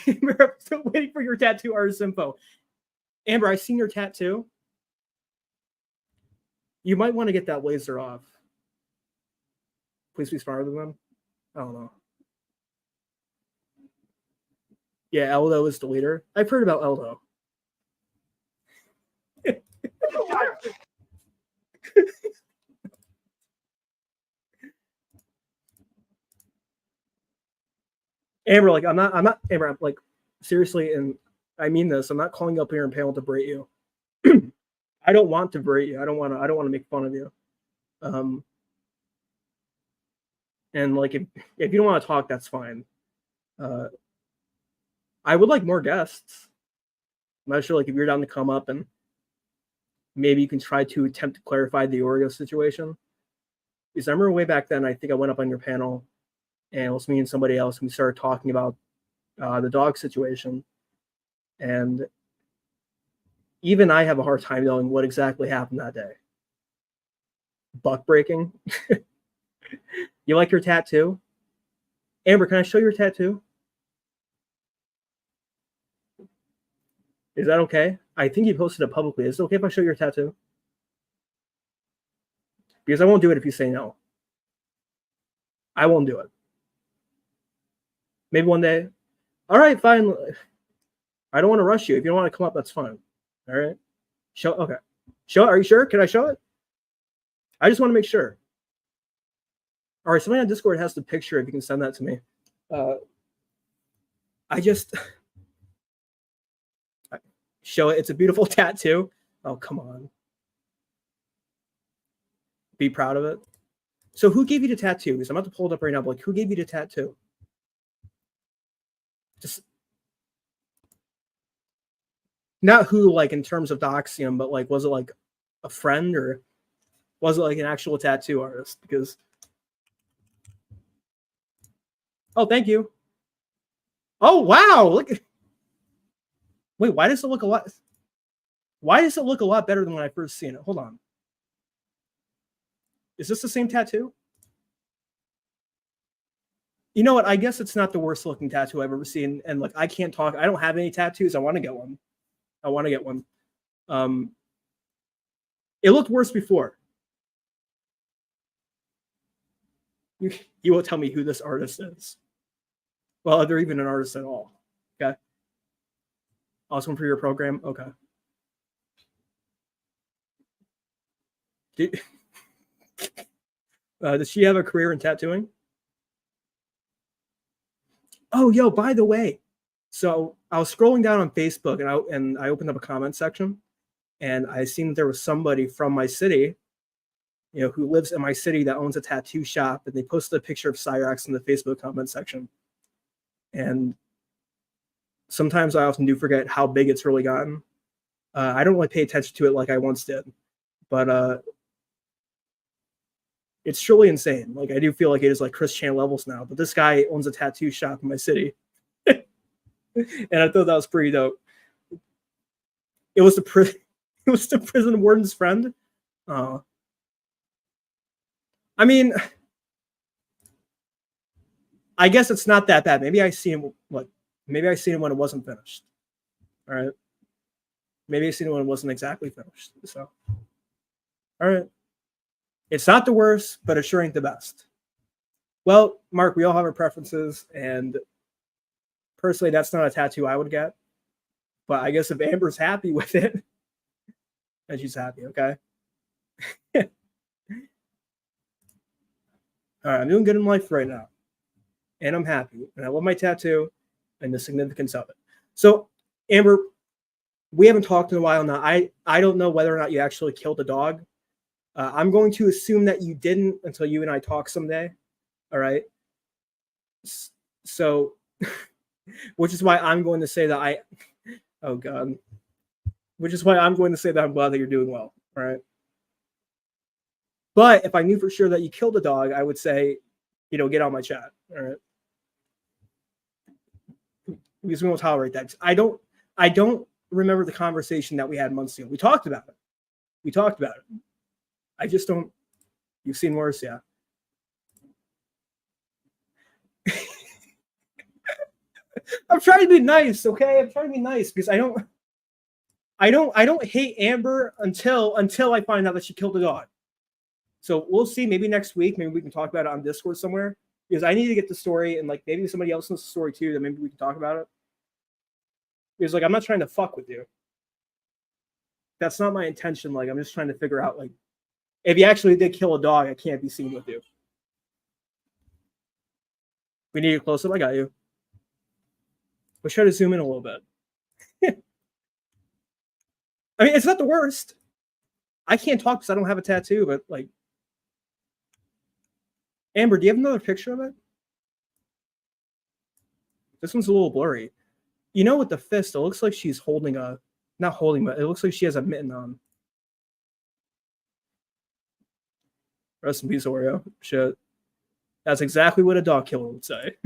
Amber, I'm still waiting for your tattoo artist info. Amber, I seen your tattoo. You might want to get that laser off. Please be smarter than them. I don't know. Yeah, Eldo is the leader. I've heard about Eldo. Amber, like I'm not Amber, I'm like seriously, and I mean this, I'm not calling you up here and panel to berate you. I don't want to berate you. I don't want to make fun of you. And like if you don't want to talk, that's fine. I would like more guests. I'm not sure like if you're down to come up and maybe you can try to attempt to clarify the Oreo situation. Because I remember way back then, I think I went up on your panel and it was me and somebody else, and we started talking about the dog situation. And even I have a hard time knowing what exactly happened that day. Buck breaking. You like your tattoo? Amber, can I show your tattoo? Is that okay? I think you posted it publicly. Is it okay if I show your tattoo? Because I won't do it if you say no. I won't do it. Maybe one day. All right, fine. I don't want to rush you. If you don't want to come up, that's fine. All right. Show. Okay. Show. Are you sure? Can I show it? I just want to make sure. All right. Somebody on Discord has the picture. If you can send that to me. I just show it. It's a beautiful tattoo. Oh, come on. Be proud of it. So who gave you the tattoo? Because I'm about to pull it up right now. But like, who gave you the tattoo? Just not who, like in terms of Doxing, but like, was it like a friend or was it like an actual tattoo artist? Because oh, thank you. Oh wow! Look. Wait, why does it look a lot? Why does it look a lot better than when I first seen it? Hold on. Is this the same tattoo? You know what? I guess it's not the worst looking tattoo I've ever seen. And like, I can't talk. I don't have any tattoos. I want to get one. I want to get one. It looked worse before. You won't tell me who this artist is. Well, they're even an artist at all. Okay. Awesome for your program. Okay. Does she have a career in tattooing? Oh, yo, by the way, so I was scrolling down on Facebook and I opened up a comment section and I seen that there was somebody from my city, you know, who lives in my city that owns a tattoo shop, and they posted a picture of Cyrax in the Facebook comment section. And sometimes I often do forget how big it's really gotten. I don't really pay attention to it like I once did, but it's truly insane. Like, I do feel like it is like Chris Chan levels now, but this guy owns a tattoo shop in my city. And I thought that was pretty dope. It was the prison warden's friend. I mean, I guess it's not that bad. Maybe I seen him maybe I seen him when it wasn't finished. All right. Maybe I seen it when it wasn't exactly finished. So, all right. It's not the worst, but it sure ain't the best. Well, Mark, we all have our preferences, and personally, that's not a tattoo I would get. But I guess if Amber's happy with it, then she's happy, okay? All right, I'm doing good in life right now. And I'm happy. And I love my tattoo and the significance of it. So, Amber, we haven't talked in a while now. I don't know whether or not you actually killed a dog. I'm going to assume that you didn't until you and I talk someday. All right. So, which is why I'm going to say that oh God. Which is why I'm going to say that I'm glad that you're doing well. All right. But if I knew for sure that you killed a dog, I would say, you know, get on my chat. All right. Because we won't tolerate that. I don't remember the conversation that we had months ago. We talked about it. I just don't. You've seen worse, yeah. I'm trying to be nice, okay? I'm trying to be nice because I don't hate Amber until I find out that she killed a dog. So we'll see. Maybe next week, maybe we can talk about it on Discord somewhere, because I need to get the story, and like maybe somebody else knows the story too. Then maybe we can talk about it. Because like I'm not trying to fuck with you. That's not my intention. Like, I'm just trying to figure out, like, if you actually did kill a dog, I can't be seen with you. We need a close up. I got you. Let's try to zoom in a little bit. I mean, it's not the worst. I can't talk because I don't have a tattoo, but like, Amber, do you have another picture of it? This one's a little blurry. You know, with the fist, it looks like she's holding a, not holding, but it looks like she has a mitten on. Rest in peace, Oreo. Shit. That's exactly what a dog killer would say.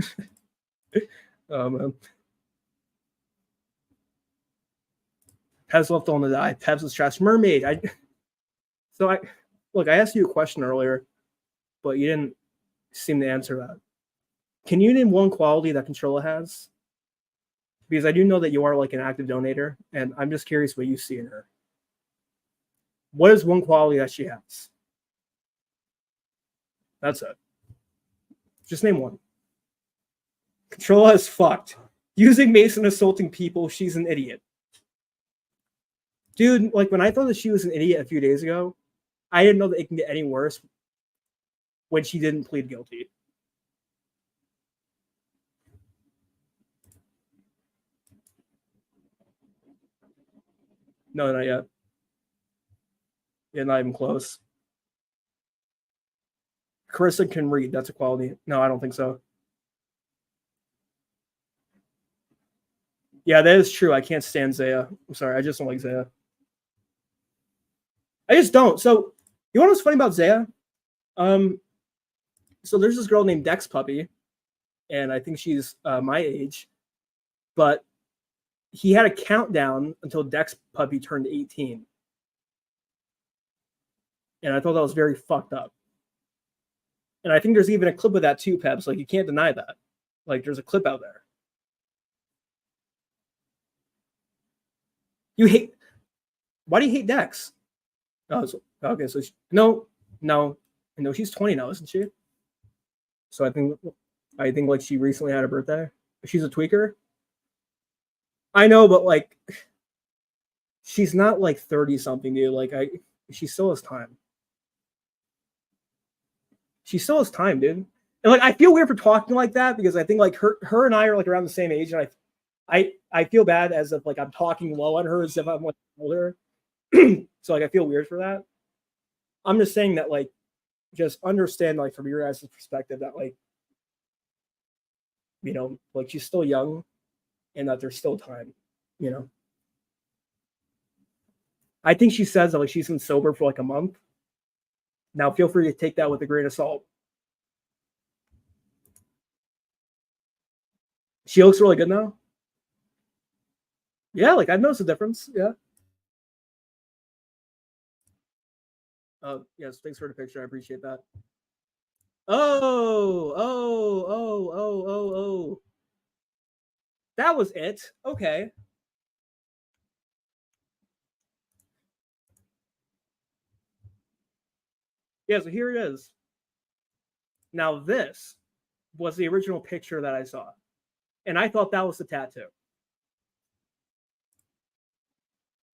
Oh, man. Pez left on the die. Pez was trash. Mermaid. I asked you a question earlier, but you didn't seem to answer that. Can you name one quality that Controlla has? because I do know that you are like an active donator, and I'm just curious what you see in her. What is one quality that she has? That's it. Just name one. Controlla is fucked. Using Mason assaulting people, she's an idiot. Dude, like when I thought that she was an idiot a few days ago, I didn't know that it can get any worse when she didn't plead guilty. No, not yet. Yeah, not even close. Carissa can read. That's a quality. No, I don't think so. Yeah, that is true. I can't stand Zaya. I'm sorry. I just don't like Zaya. I just don't. So, you know what's funny about Zaya? So there's this girl named Dex Puppy, and I think she's my age, but he had a countdown until Dex Puppy turned 18. And I thought that was very fucked up. And I think there's even a clip of that too, Peps. Like, you can't deny that. Like, there's a clip out there. You hate... Why do you hate Dex? Oh, so, okay, so... No, she's 20 now, isn't she? So I think like she recently had a birthday. She's a tweaker. I know, but like... She's not like 30-something, dude. Like, she still has time. She still has time, dude. And like, I feel weird for talking like that because I think like her and I are like around the same age, and I feel bad as if like I'm talking low on her as if I'm like older. So like I feel weird for that. I'm just saying that like just understand like from your guys' perspective that like, you know, like she's still young and that there's still time, you know. I think she says that like she's been sober for like a month. Now, feel free to take that with a grain of salt. She looks really good now. Yeah, like I've noticed a difference. Yeah. Yes, thanks for the picture. I appreciate that. Oh. That was it. Okay. Yeah, so here it is. Now this was the original picture that I saw. And I thought that was the tattoo.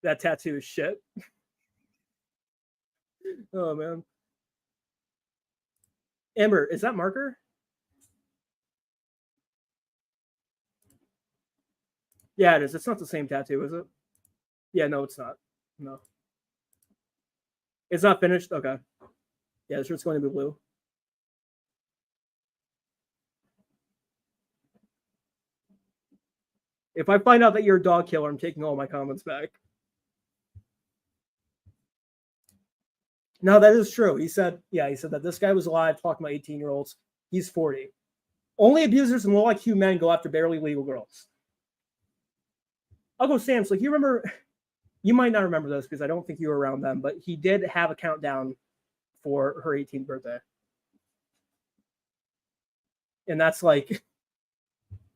That tattoo is shit. Oh, man. Amber, is that marker? Yeah, it is. It's not the same tattoo, is it? Yeah, no, it's not. No. It's not finished? Okay. Yeah, the shirt's going to be blue. If I find out that you're a dog killer, I'm taking all my comments back. No, that is true. He said that this guy was alive talking about 18-year-olds. He's 40. Only abusers and low IQ men go after barely legal girls. I'll go Sam. So you remember, you might not remember this because I don't think you were around then, but he did have a countdown for her 18th birthday. And that's like,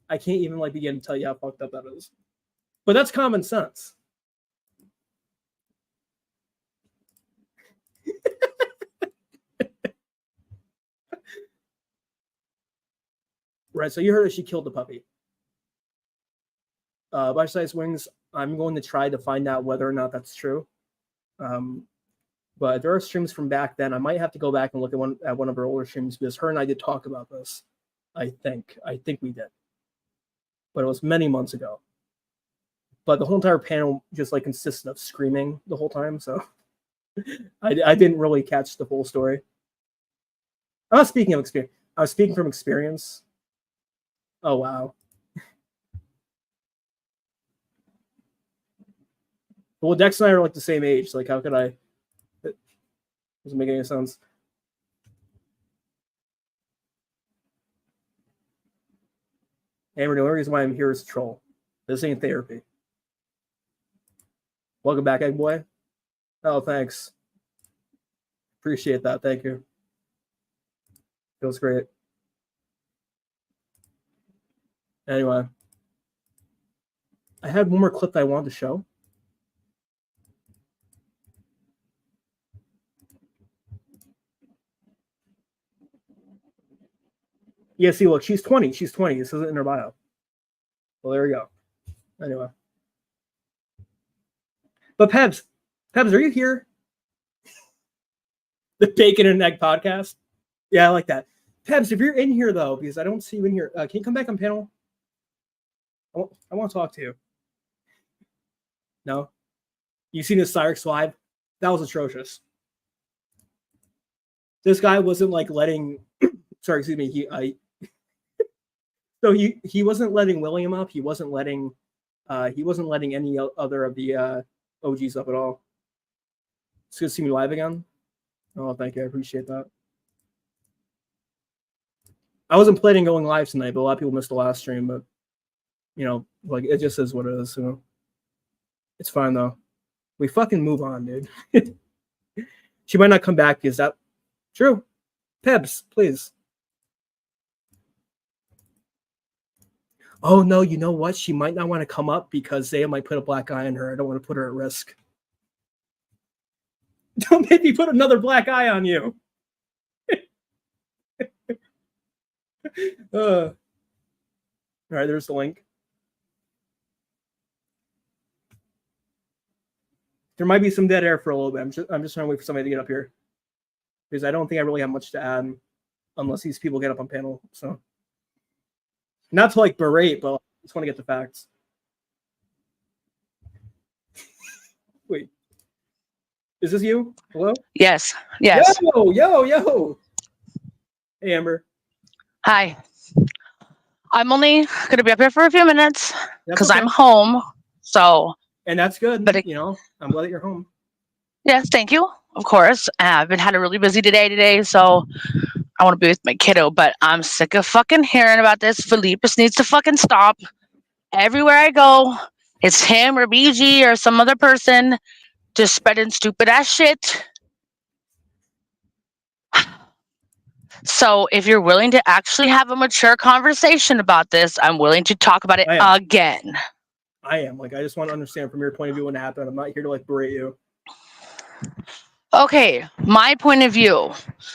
I can't even like begin to tell you how fucked up that is. But that's common sense. Right, so you heard that she killed the puppy. Bite-sized wings, I'm going to try to find out whether or not that's true. But there are streams from back then. I might have to go back and look at one of her older streams because her and I did talk about this. I think we did. But it was many months ago. But the whole entire panel just like consisted of screaming the whole time, so I didn't really catch the full story. I'm not speaking of experience. I was speaking from experience. Oh, wow. Well, Dex and I are like the same age. Like, how could I? It doesn't make any sense. Amber, the only reason why I'm here is to troll. This ain't therapy. Welcome back, Egg Boy. Oh, thanks. Appreciate that. Thank you. Feels great. Anyway. I had one more clip that I wanted to show. Yeah, see, look, she's 20. She's 20. This isn't in her bio. Well, there we go. Anyway. But Pebs, are you here? The Bacon and Egg podcast? Yeah, I like that. Pebs, if you're in here, though, because I don't see you in here, can you come back on panel? I want to talk to you. No? You seen his Cyrix live? That was atrocious. This guy wasn't like letting... Sorry, excuse me. So he wasn't letting William up. He wasn't letting any other of the OGs up at all. It's good to see me live again. Oh, thank you. I appreciate that. I wasn't planning going live tonight, but a lot of people missed the last stream. But you know, like it just is what it is. You know, it's fine though. We fucking move on, dude. She might not come back. Is that true? Pebs, please. Oh no, you know what? She might not want to come up because they might put a black eye on her. I don't want to put her at risk. Don't make me put another black eye on you. All right, there's the link. There might be some dead air for a little bit. I'm just trying to wait for somebody to get up here because I don't think I really have much to add unless these people get up on panel. So, not to like berate, but I just want to get the facts. Wait, is this you? Hello? Yes. Yes. Yo. Hey, Amber. Hi. I'm only going to be up here for a few minutes because okay. I'm home. So. And that's good. But you know, I'm glad that you're home. Yes, thank you. Of course. I've been had a really busy today, so I want to be with my kiddo. But I'm sick of fucking hearing about this. Philippe just needs to fucking stop. Everywhere I go, it's him or BG or some other person just spreading stupid ass shit. So if you're willing to actually have a mature conversation about this, I'm willing to talk about it again. I am. Like, I just want to understand from your point of view what happened. I'm not here to, like, berate you. Okay, my point of view.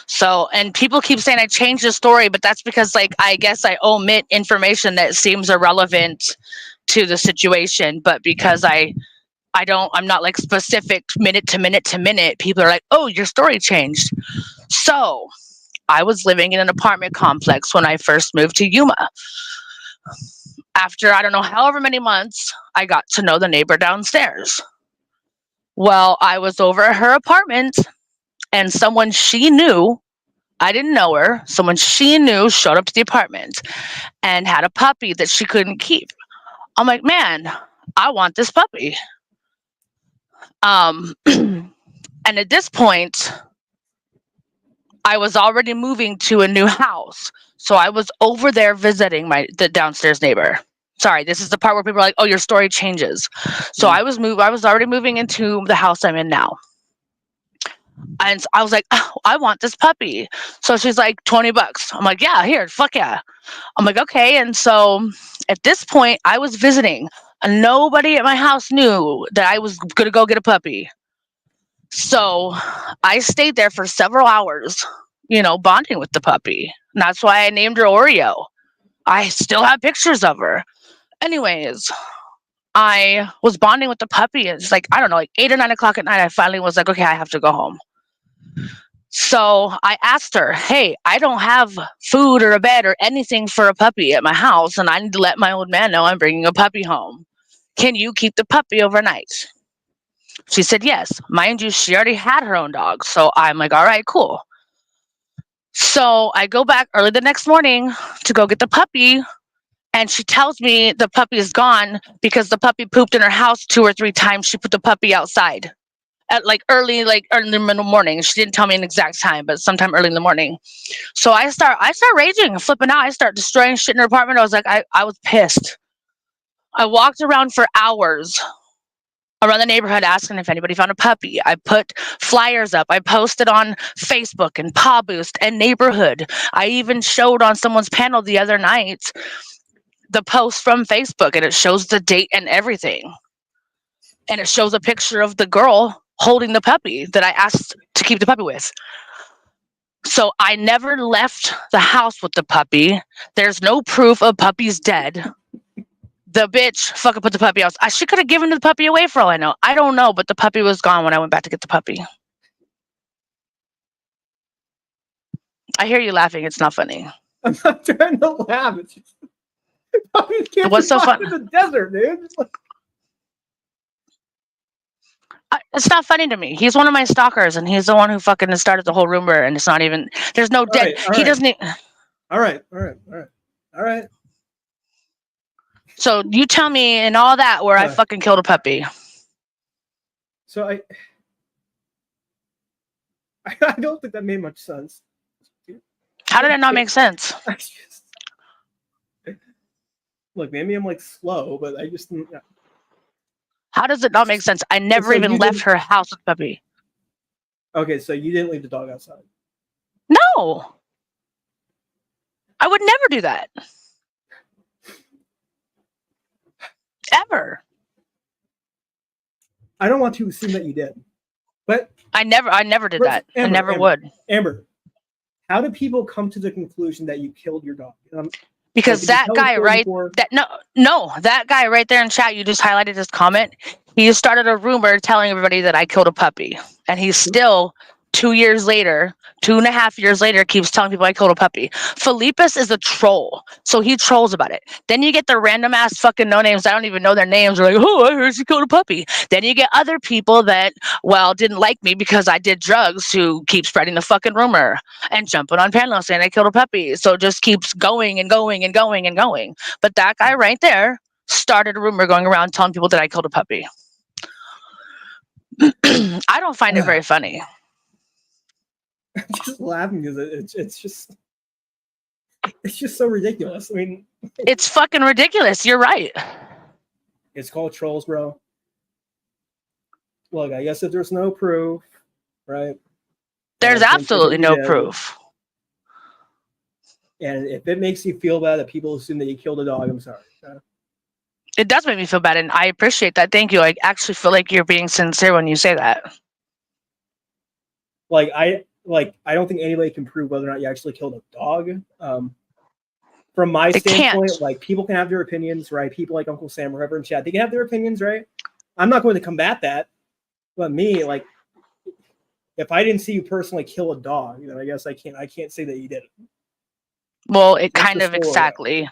So, and people keep saying I changed the story, but that's because, like, I guess I omit information that seems irrelevant to the situation. But because I'm not, like, specific minute to minute to minute, people are like, oh, your story changed. So, I was living in an apartment complex when I first moved to Yuma. After, I don't know, however many months, I got to know the neighbor downstairs. Well, I was over at her apartment, and someone she knew, I didn't know her, someone she knew showed up to the apartment and had a puppy that she couldn't keep. I'm like, man, I want this puppy. And at this point, I was already moving to a new house. So I was over there visiting the downstairs neighbor. Sorry, this is the part where people are like, oh, your story changes. So I was already moving into the house I'm in now. And I was like, oh, I want this puppy. So she's like, $20. I'm like, yeah, here, fuck yeah. I'm like, okay. And so at this point, I was visiting. And nobody at my house knew that I was going to go get a puppy. So I stayed there for several hours, you know, bonding with the puppy. And that's why I named her Oreo. I still have pictures of her. Anyways, I was bonding with the puppy. It's like, I don't know, like 8 or 9 o'clock at night, I finally was like, okay, I have to go home. So I asked her, hey, I don't have food or a bed or anything for a puppy at my house, and I need to let my old man know I'm bringing a puppy home. Can you keep the puppy overnight? She said yes. Mind you, she already had her own dog. So I'm like, all right, cool. So I go back early the next morning to go get the puppy. And she tells me the puppy is gone because the puppy pooped in her house 2 or 3 times. She put the puppy outside at early in the morning. She didn't tell me an exact time, but sometime early in the morning. So I start raging, flipping out. I start destroying shit in her apartment. I was like, I was pissed. I walked around for hours around the neighborhood asking if anybody found a puppy. I put flyers up. I posted on Facebook and Paw Boost and Neighborhood. I even showed on someone's panel the other night the post from Facebook, and it shows the date and everything. And it shows a picture of the girl holding the puppy that I asked to keep the puppy with. So I never left the house with the puppy. There's no proof of puppy's dead. The bitch fucking put the puppy out. She could have given the puppy away for all I know. I don't know, but the puppy was gone when I went back to get the puppy. I hear you laughing. It's not funny. I'm not trying to laugh. It's just puppies can't What's so survive fun? in the desert, dude. It's not funny to me. He's one of my stalkers, and he's the one who fucking started the whole rumor. And it's not even. There's no dead. All He right. doesn't. All right. So you tell me in all that where I fucking killed a puppy. So I don't think that made much sense. How did it not make sense? Look, maybe I'm like slow, but I just. How does it not make sense? I never even left her house with the puppy. Okay, so you didn't leave the dog outside. No. I would never do that. Ever. I don't want to assume that you did, but I never did that. I never would. Amber, how do people come to the conclusion that you killed your dog? Because that guy that guy right there in chat, you just highlighted his comment. He started a rumor telling everybody that I killed a puppy, and he's still 2.5 years later, keeps telling people I killed a puppy. Felipus is a troll, so he trolls about it. Then you get the random ass fucking no names. I don't even know their names. They're like, oh, I heard you killed a puppy. Then you get other people that, didn't like me because I did drugs, who keep spreading the fucking rumor and jumping on panels saying I killed a puppy. So it just keeps going and going and going and going. But that guy right there started a rumor going around telling people that I killed a puppy. I don't find it very funny. I'm just laughing because it's just so ridiculous. I mean, it's fucking ridiculous. You're right. It's called trolls, bro. Look, I guess if there's no proof, right? There's absolutely no proof. And if it makes you feel bad that people assume that you killed a dog, I'm sorry. It does make me feel bad, and I appreciate that. Thank you. I actually feel like you're being sincere when you say that. I don't think anybody can prove whether or not you actually killed a dog. From my standpoint, like, people can have their opinions, right? People like Uncle Sam or whoever in chat, they can have their opinions, right? I'm not going to combat that. But me, like, if I didn't see you personally kill a dog, then I guess I can't say that you did it. Well, it kind of exactly.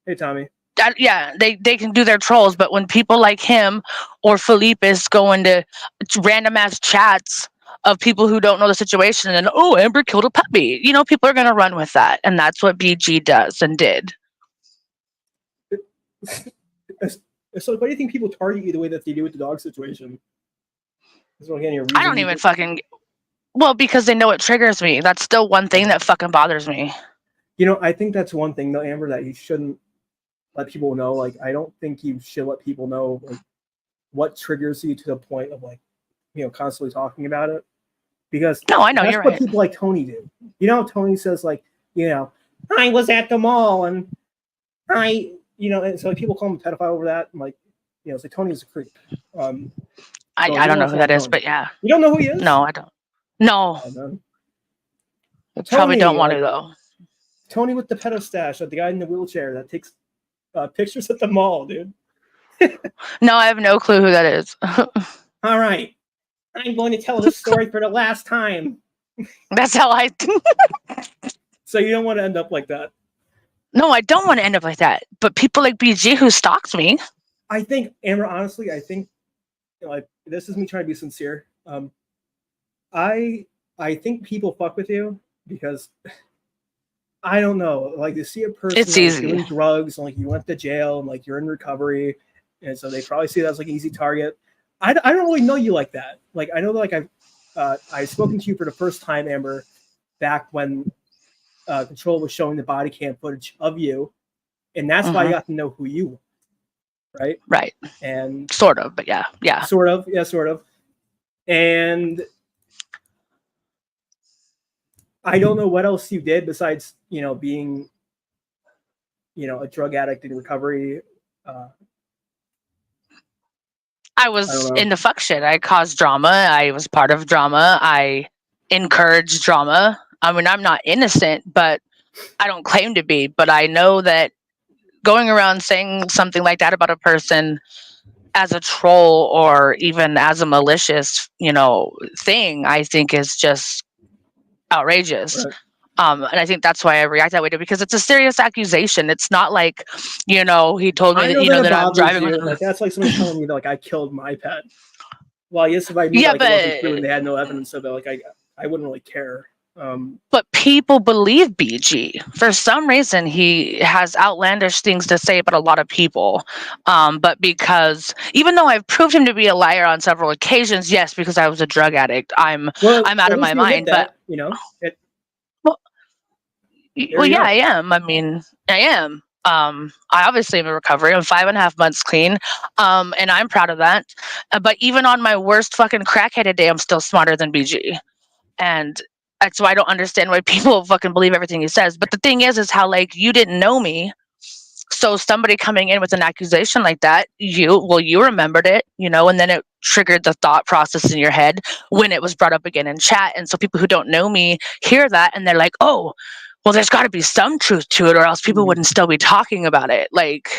Hey, Tommy. Yeah, they can do their trolls, but when people like him or Felipus go into random ass chats of people who don't know the situation and, oh, Amber killed a puppy, people are going to run with that. And that's what BG does and did. So why do you think people target you the way that they do with the dog situation? I don't even fucking... Well, because they know it triggers me. That's still one thing that fucking bothers me. I think that's one thing, though, Amber, that you shouldn't let people know. Like, I don't think you should let people know, like, what triggers you to the point of, like, constantly talking about it. Because no, I know that's you're what right. people like Tony do. Tony says, like, I was at the mall and and so people call him a pedophile over that. And, like, it's like Tony's a creep. I don't know who that is, but yeah. You don't know who he is? No, I don't. No. I probably don't want to, though. Tony with the pedo stash, like the guy in the wheelchair that takes pictures at the mall, dude. No, I have no clue who that is. All right. I'm going to tell this story for the last time. That's how I... So you don't want to end up like that? No, I don't want to end up like that. But people like BG who stalks me... I think, Amber, honestly, I think, like, this is me trying to be sincere. I think people fuck with you because... I don't know, like, to see a person doing drugs and, like, you went to jail and, like, you're in recovery, and so they probably see that as, like, an easy target. I don't really know you like that. Like, I know that, like, I've spoken to you for the first time, Amber, back when Control was showing the body cam footage of you, and that's why I got to know who you were, right? Right. And sort of, but yeah. Sort of. And I don't know what else you did besides, being, a drug addict in recovery. I I was don't know. into fuck shit. I caused drama. I was part of drama. I encouraged drama. I mean, I'm not innocent, but I don't claim to be. But I know that going around saying something like that about a person as a troll or even as a malicious, thing, I think is just outrageous. Right. And I think that's why I react that way too, because it's a serious accusation. It's not like, he told me I that, know that it that I'm bothers driving you. with. Like that's like somebody telling me that like I killed my pet. Well, yes, if I knew Yeah, that like, it wasn't true and but they had no evidence of it, like I wouldn't really care. people believe BG. For some reason, he has outlandish things to say about a lot of people. But because even though I've proved him to be a liar on several occasions, yes, because I was a drug addict, I'm out At of least my you admit mind. But that, well, there you yeah, go. I am. I mean, I am. I obviously am in recovery. I'm 5.5 months clean. And I'm proud of that. But even on my worst fucking crackheaded day, I'm still smarter than BG. And that's why I don't understand why people fucking believe everything he says. But the thing is how like you didn't know me. So somebody coming in with an accusation like that, you remembered it, and then it triggered the thought process in your head when it was brought up again in chat. And so people who don't know me hear that and they're like, oh, well, there's got to be some truth to it, or else people wouldn't still be talking about it. Like,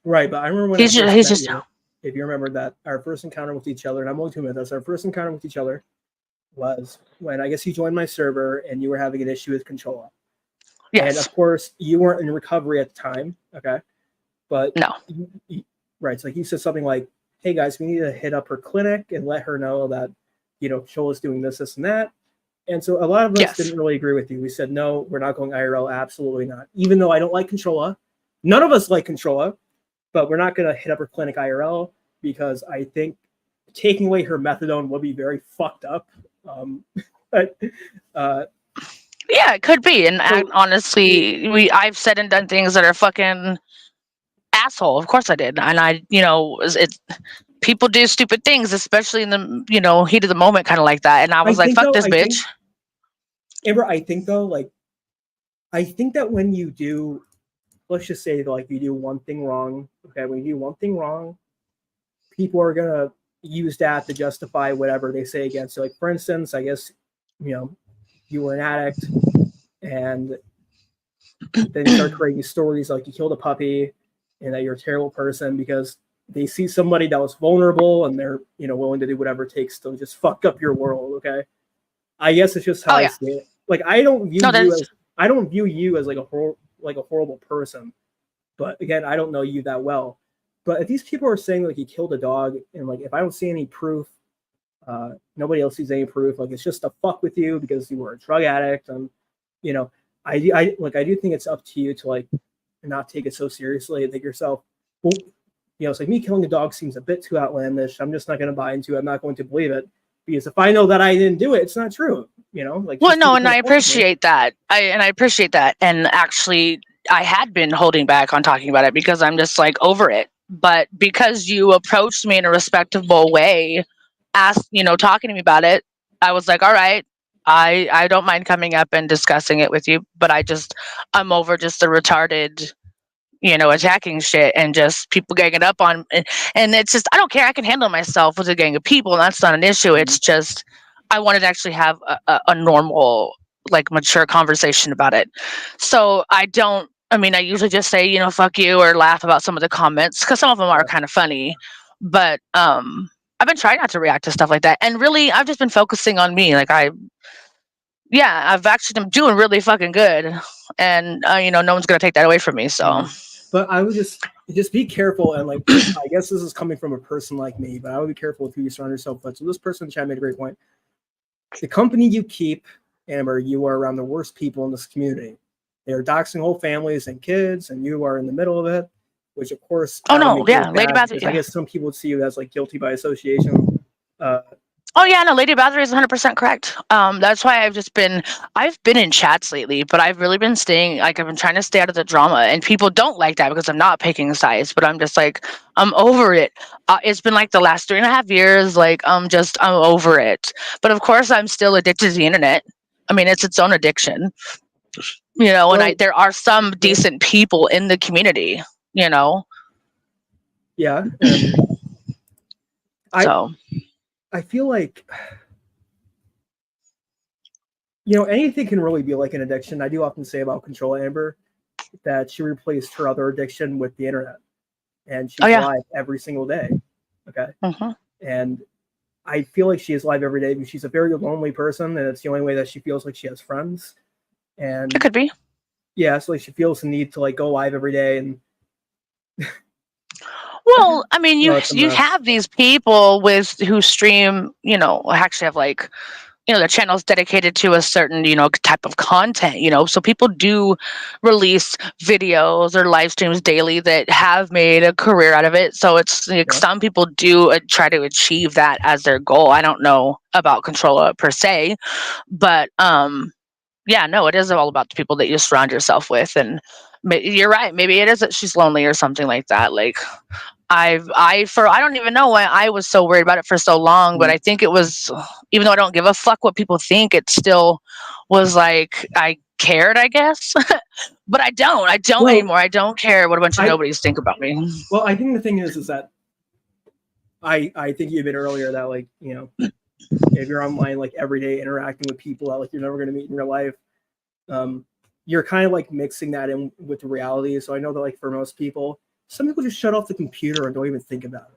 Right, but I remember when he's I first met just you. If you remember that, our first encounter with each other, and I'm willing to admit this, our first encounter with each other was when I guess you joined my server and you were having an issue with Controlla. And yes, of course, you weren't in recovery at the time, okay? But no, right, so he said something like, "Hey guys, we need to hit up her clinic and let her know that Chola's doing this, and that." And so a lot of us yes. didn't really agree with you. We said, "No, we're not going IRL. Absolutely not." Even though I don't like Controlla, none of us like Controlla, but we're not going to hit up her clinic IRL because I think taking away her methadone would be very fucked up. But Yeah, it could be. And honestly, I've said and done things that are fucking asshole. Of course I did. And people do stupid things, especially in the, heat of the moment, kind of like that. And I was like, fuck this bitch. Amber, I think that when you do, let's just say like you do one thing wrong, okay, when you do one thing wrong, people are going to use that to justify whatever they say against you. Like, for instance, I guess, you were an addict and then you start creating stories like you killed a puppy and that you're a terrible person because they see somebody that was vulnerable and they're, willing to do whatever it takes to just fuck up your world, okay? I guess it's just how I see it. Like, I don't view you as like a horrible person. But again, I don't know you that well. But if these people are saying like you killed a dog and like if I don't see any proof, nobody else sees any proof, like it's just to fuck with you because you were a drug addict, and I do think it's up to you to like not take it so seriously and think yourself, well, it's like me killing a dog seems a bit too outlandish. I'm just not going to buy into it. I'm not going to believe it because if I know that I didn't do it, it's not true. Like, well, no, and I appreciate that. I appreciate that. And actually, I had been holding back on talking about it because I'm just like over it. But because you approached me in a respectable way, talking to me about it, I was like, all right, I don't mind coming up and discussing it with you, but I'm over just the retarded, attacking shit and just people ganging up on, and it's just, I don't care. I can handle myself with a gang of people, and that's not an issue. Mm-hmm. It's just, I wanted to actually have a normal, like, mature conversation about it. So I usually just say, fuck you, or laugh about some of the comments because some of them are kind of funny, but I've been trying not to react to stuff like that. And really, I've just been focusing on me. Like, I've actually been doing really fucking good. And, no one's going to take that away from me. So, but I would just be careful. And like, I guess this is coming from a person like me, but I would be careful with who you surround yourself with. So this person in chat made a great point. The company you keep, Amber, you are around the worst people in this community. They are doxing whole families and kids, and you are in the middle of it. Which, of course, Lady Bathory. I guess some people would see you as like guilty by association. Lady Bathory is 100% correct. That's why I've been in chats lately, but I've really been I've been trying to stay out of the drama, and people don't like that because I'm not picking sides, but I'm just like, I'm over it. It's been like the last 3.5 years, like, I'm over it. But of course, I'm still addicted to the internet. I mean, it's its own addiction. You know, Well, and there are some decent people in the community, you know. Yeah, and So I feel like, anything can really be like an addiction. I do often say about Controlla Amber that she replaced her other addiction with the internet, and she's live every single day. Okay, and I feel like she is live every day because she's a very lonely person, and it's the only way that she feels like she has friends. And it could be. Yeah, so like she feels the need to like go live every day and. Well, I mean, you it's a you mess. have these people who stream, actually have like, their channels dedicated to a certain, type of content, so people do release videos or live streams daily that have made a career out of it. So it's like some people do try to achieve that as their goal. I don't know about Controlla per se, but yeah, no, it is all about the people that you surround yourself with. And you're right, maybe it is that she's lonely or something like that. Like I don't even know why I was so worried about it for so long, but I think it was, even though I don't give a fuck what people think, it still was like I cared, I guess. But I don't anymore. I don't care what a bunch of nobodies think about me. Well, I think the thing is that I think you admitted earlier that like, if you're online like every day interacting with people that like you're never going to meet in real life, you're kind of like mixing that in with the reality. So I know that like for most people, some people just shut off the computer and don't even think about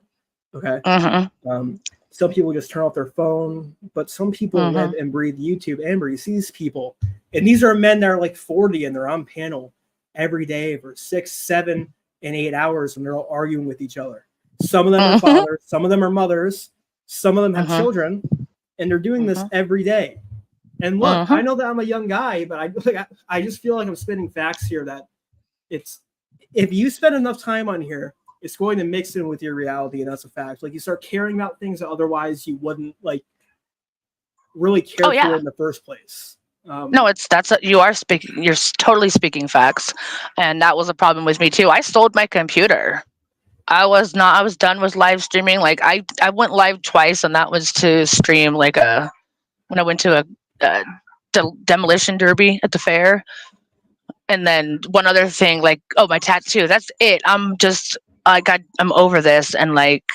it. Okay. Some people just turn off their phone, but some people live and breathe YouTube. Amber, you see these people, and these are men that are like 40 and they're on panel every day for 6, 7, and 8 hours, and they're all arguing with each other. Some of them are fathers, some of them are mothers, some of them have children, and they're doing this every day. And look, I know that I'm a young guy, but I just feel like I'm spinning facts here that if you spend enough time on here, it's going to mix in with your reality, and that's a fact. Like you start caring about things that otherwise you wouldn't like really care for in the first place. No, you're totally speaking facts, and that was a problem with me too. I sold my computer. I was done with live streaming. Like I went live twice, and that was to stream like when I went to a demolition derby at the fair. And then one other thing, like, my tattoo. That's it. I'm over this, and like,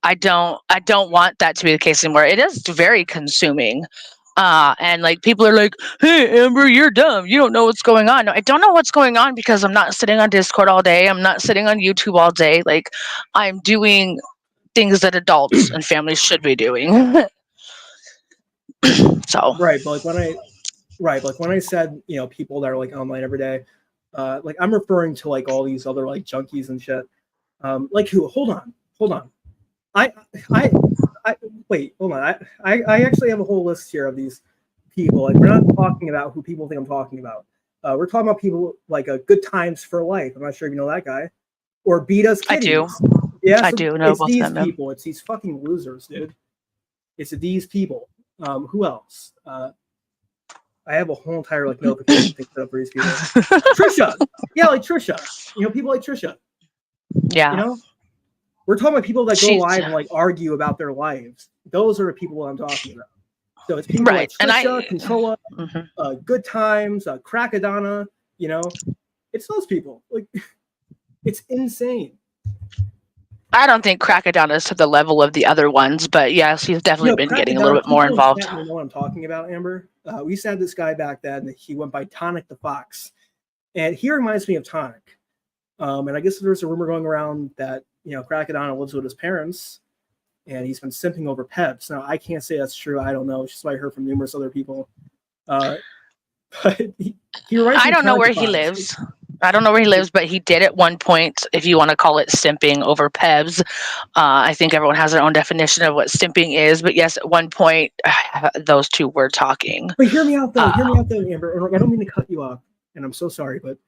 I don't want that to be the case anymore. It is very consuming, and like people are like, "Hey, Amber, you're dumb. You don't know what's going on." No, I don't know what's going on because I'm not sitting on Discord all day. I'm not sitting on YouTube all day. Like, I'm doing things that adults and families should be doing. So right, but like when I said people that are like online every day, like I'm referring to like all these other like junkies and shit. Like who? Hold on. I wait. Hold on. I actually have a whole list here of these people. Like we're not talking about who people think I'm talking about. We're talking about people like Good Times for Life. I'm not sure if you know that guy, or Beat Us Kitties. I do. Yeah, I do know it's both these of them. people. It's these fucking losers, dude. It's these people. Who else? I have a whole entire like notification thing set up for these people. Trisha, yeah, like Trisha. People like Trisha. Yeah. We're talking about people that go live and like argue about their lives. Those are the people I'm talking about. So it's people like Trisha, Controlla, Good Times, Crackadonna. It's those people. Like, it's insane. I don't think Crackadonna is to the level of the other ones, but yes, he's definitely been getting a little bit more involved. You know what I'm talking about, Amber? We used to have this guy back then. He went by Tonic the Fox, and he reminds me of Tonic. And I guess there's a rumor going around that Crackadonna lives with his parents, and he's been simping over Peps. Now I can't say that's true. I don't know. It's just what I heard from numerous other people. But he reminds me. I don't know where he lives. I don't know where he lives, but he did at one point, if you want to call it simping over Pebs. I think everyone has their own definition of what simping is, but yes, at one point, those two were talking. But hear me out though, Amber. I don't mean to cut you off, and I'm so sorry, but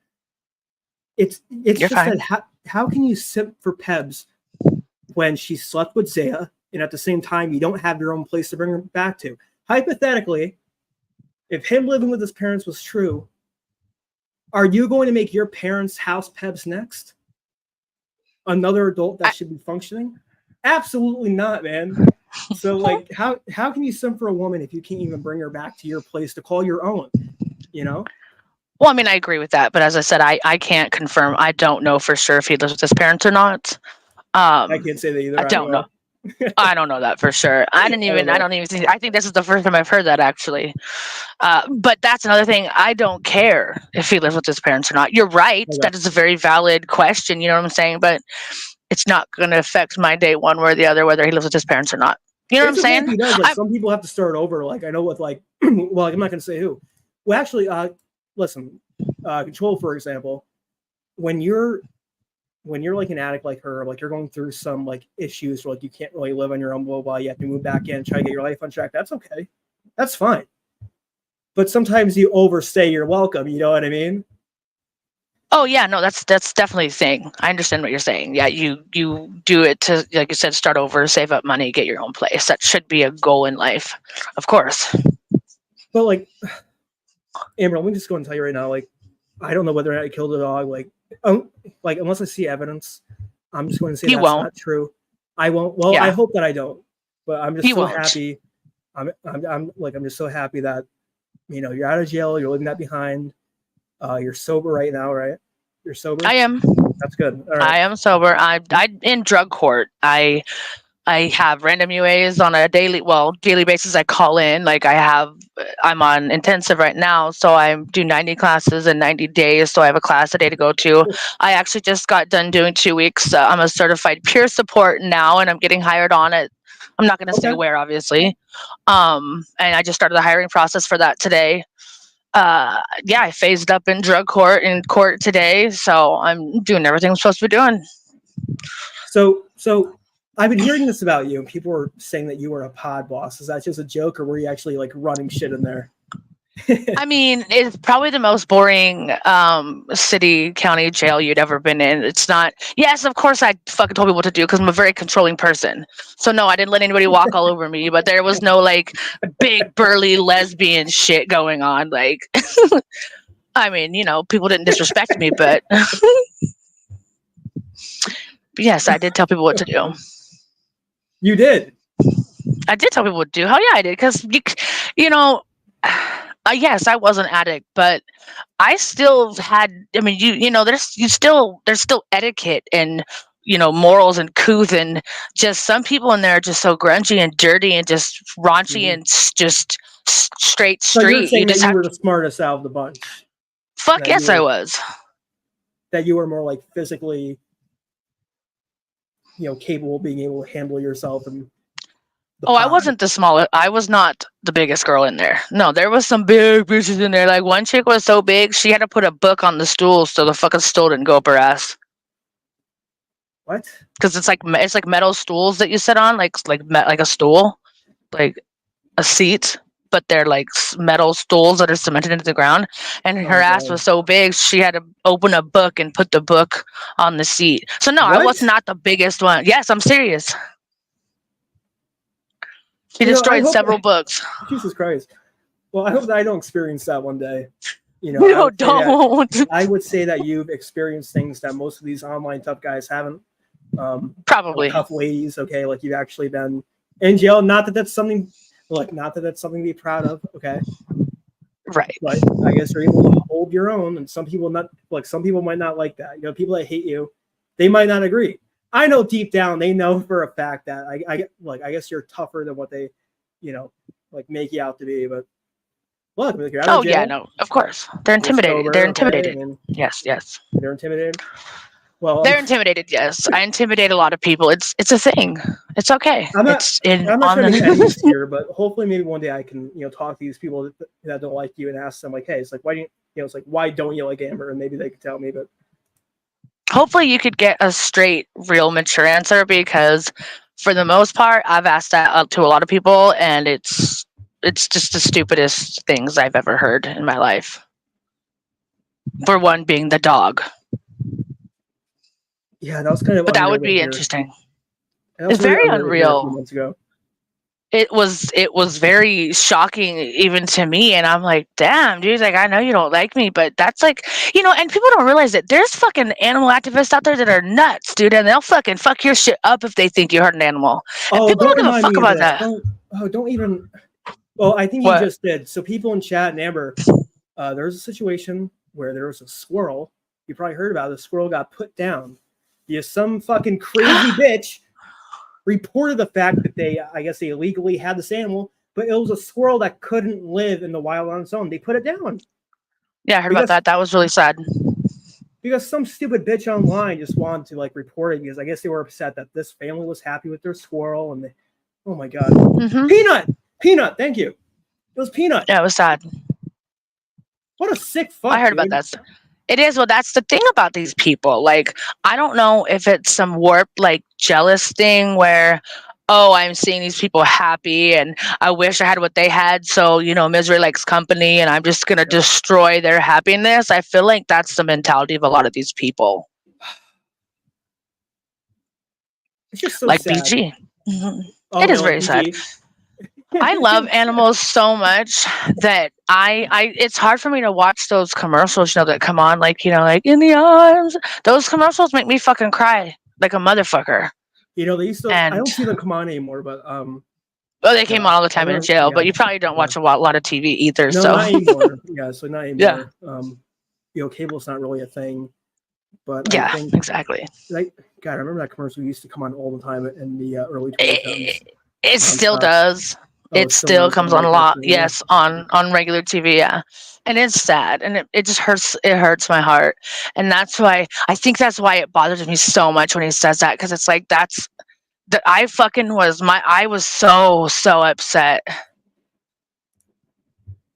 it's just fine. That how can you simp for Pebs when she slept with Zaya, and at the same time, you don't have your own place to bring her back to? Hypothetically, if him living with his parents was true, are you going to make your parents' house Pebs next? Another adult that should be functioning? Absolutely not, man. So, like, how can you simp for a woman if you can't even bring her back to your place to call your own? Well, I mean, I agree with that, but as I said, I can't confirm. I don't know for sure if he lives with his parents or not. I can't say that either. I don't know. I don't know that for sure. I don't even think. I think this is the first time I've heard that actually. But that's another thing. I don't care if he lives with his parents or not. You're right. Okay. That is a very valid question. You know what I'm saying? But it's not going to affect my day one way or the other, whether he lives with his parents or not. You know what I'm saying? He does. Like, some people have to start over. Like I know with like, well, I'm not going to say who. Well, actually, listen, Control, for example, when you're like an addict like her, like you're going through some like issues where like you can't really live on your own, blah, blah, you have to move back in, try to get your life on track. That's okay. That's fine. But sometimes you overstay your welcome. You know what I mean? Oh yeah, no, that's definitely a thing. I understand what you're saying. Yeah, you do it to, like you said, start over, save up money, get your own place. That should be a goal in life, of course. But like, Amber, let me just go and tell you right now, like, I don't know whether or not I killed a dog. Like unless I see evidence, I'm just going to say that's not true. I won't. Well, yeah. I hope that I don't. But I'm just happy. I'm just so happy that, you know, you're out of jail. You're leaving that behind. You're sober right now, right? You're sober? I am. That's good. All right. I am sober. I in drug court. I have random UAs on a daily basis. I call in. Like I'm on intensive right now, so I do 90 classes in 90 days. So I have a class a day to go to. I actually just got done doing 2 weeks. I'm a certified peer support now, and I'm getting hired on it. I'm not going to say where, obviously. And I just started the hiring process for that today. I phased up in court today, so I'm doing everything I'm supposed to be doing. So I've been hearing this about you, and people were saying that you were a pod boss. Is that just a joke, or were you actually like running shit in there? I mean, it's probably the most boring city, county jail you'd ever been in. It's not. Yes, of course, I fucking told people what to do because I'm a very controlling person. So no, I didn't let anybody walk all over me. But there was no like big burly lesbian shit going on. Like, I mean, you know, people didn't disrespect me, but yes, I did tell people what to do. You did. I did tell people what to do. Hell yeah, I did. Because you know. Yes, I was an addict, but I still had. I mean, you know, there's still etiquette and, you know, morals and couth, and just some people in there are just so grungy and dirty and just raunchy and just straight street. So you're saying that you were the smartest out of the bunch? Fuck yes, I was. That you were more like physically, you know, capable of being able to handle yourself and. I wasn't the smallest. I was not the biggest girl in there. No, there was some big bitches in there. Like one chick was so big, she had to put a book on the stool so the fucking stool didn't go up her ass. What? Because it's like metal stools that you sit on, like a stool, like a seat, but they're like metal stools that are cemented into the ground. And her ass was so big, she had to open a book and put the book on the seat. So no, I was not the biggest one. Yes, I'm serious. She destroyed several books. Jesus Christ. Well, I hope that I don't experience that one day. You know, no, don't. I would say that you've experienced things that most of these online tough guys haven't. Probably. Tough ladies, okay? Like you've actually been in jail. Not that that's something to be proud of, okay? Right. But I guess you're able to hold your own, and some people might not like that. You know, people that hate you, they might not agree. I know deep down they know for a fact that I guess you're tougher than what they, you know, like make you out to be. But look, you're out of jail. Yeah, no, of course they're intimidated. Sober, they're intimidated. Okay? I mean, yes. They're intimidated. Well, they're intimidated. Yes, I intimidate a lot of people. It's a thing. It's okay. I'm not trying to make enemies here, but hopefully maybe one day I can, you know, talk to these people that don't like you and ask them like, hey, it's like why don't you like Amber? And maybe they can tell me, but. Hopefully you could get a straight, real, mature answer, because for the most part, I've asked that to a lot of people, and it's just the stupidest things I've ever heard in my life. For one being the dog. Yeah, that was kind of. But that would be interesting. It's very unreal. A few months ago. It was very shocking even to me, and I'm like, damn, dude, like I know you don't like me, but that's like, you know, and people don't realize that there's fucking animal activists out there that are nuts, dude, and they'll fucking fuck your shit up if they think you hurt an animal. And people don't give a fuck about that. Don't even. Well, I think you just did. So people in chat and Amber, there was a situation where there was a squirrel. You probably heard about it. The squirrel got put down. Some fucking crazy bitch reported the fact that I guess they illegally had this animal, but it was a squirrel that couldn't live in the wild on its own. They put it down. Yeah, I heard about that. That was really sad. Because some stupid bitch online just wanted to like report it because I guess they were upset that this family was happy with their squirrel and they, oh my god, Peanut, thank you. It was Peanut. Yeah, it was sad. What a sick fuck. I heard about that. It is. Well, that's the thing about these people. Like, I don't know if it's some warped, like, jealous thing where, oh, I'm seeing these people happy and I wish I had what they had. So, misery likes company and I'm just going to destroy their happiness. I feel like that's the mentality of a lot of these people. It's just so like sad. BG. It is very sad. I love animals so much that it's hard for me to watch those commercials, that come on, like in the arms. Those commercials make me fucking cry like a motherfucker. They used to. I don't see them come on anymore, but they came on all the time in jail. But you probably don't watch a lot of TV either. No, so not anymore. Yeah, so not anymore. Cable's not really a thing. But I think, exactly. Like, God, I remember that commercial used to come on all the time in the early 2010s. It still does. It still comes on a lot. Yes, on regular TV. Yeah, and it's sad, and it just hurts. It hurts my heart, and that's why I think that's why it bothers me so much when he says that, because it's like I was so upset.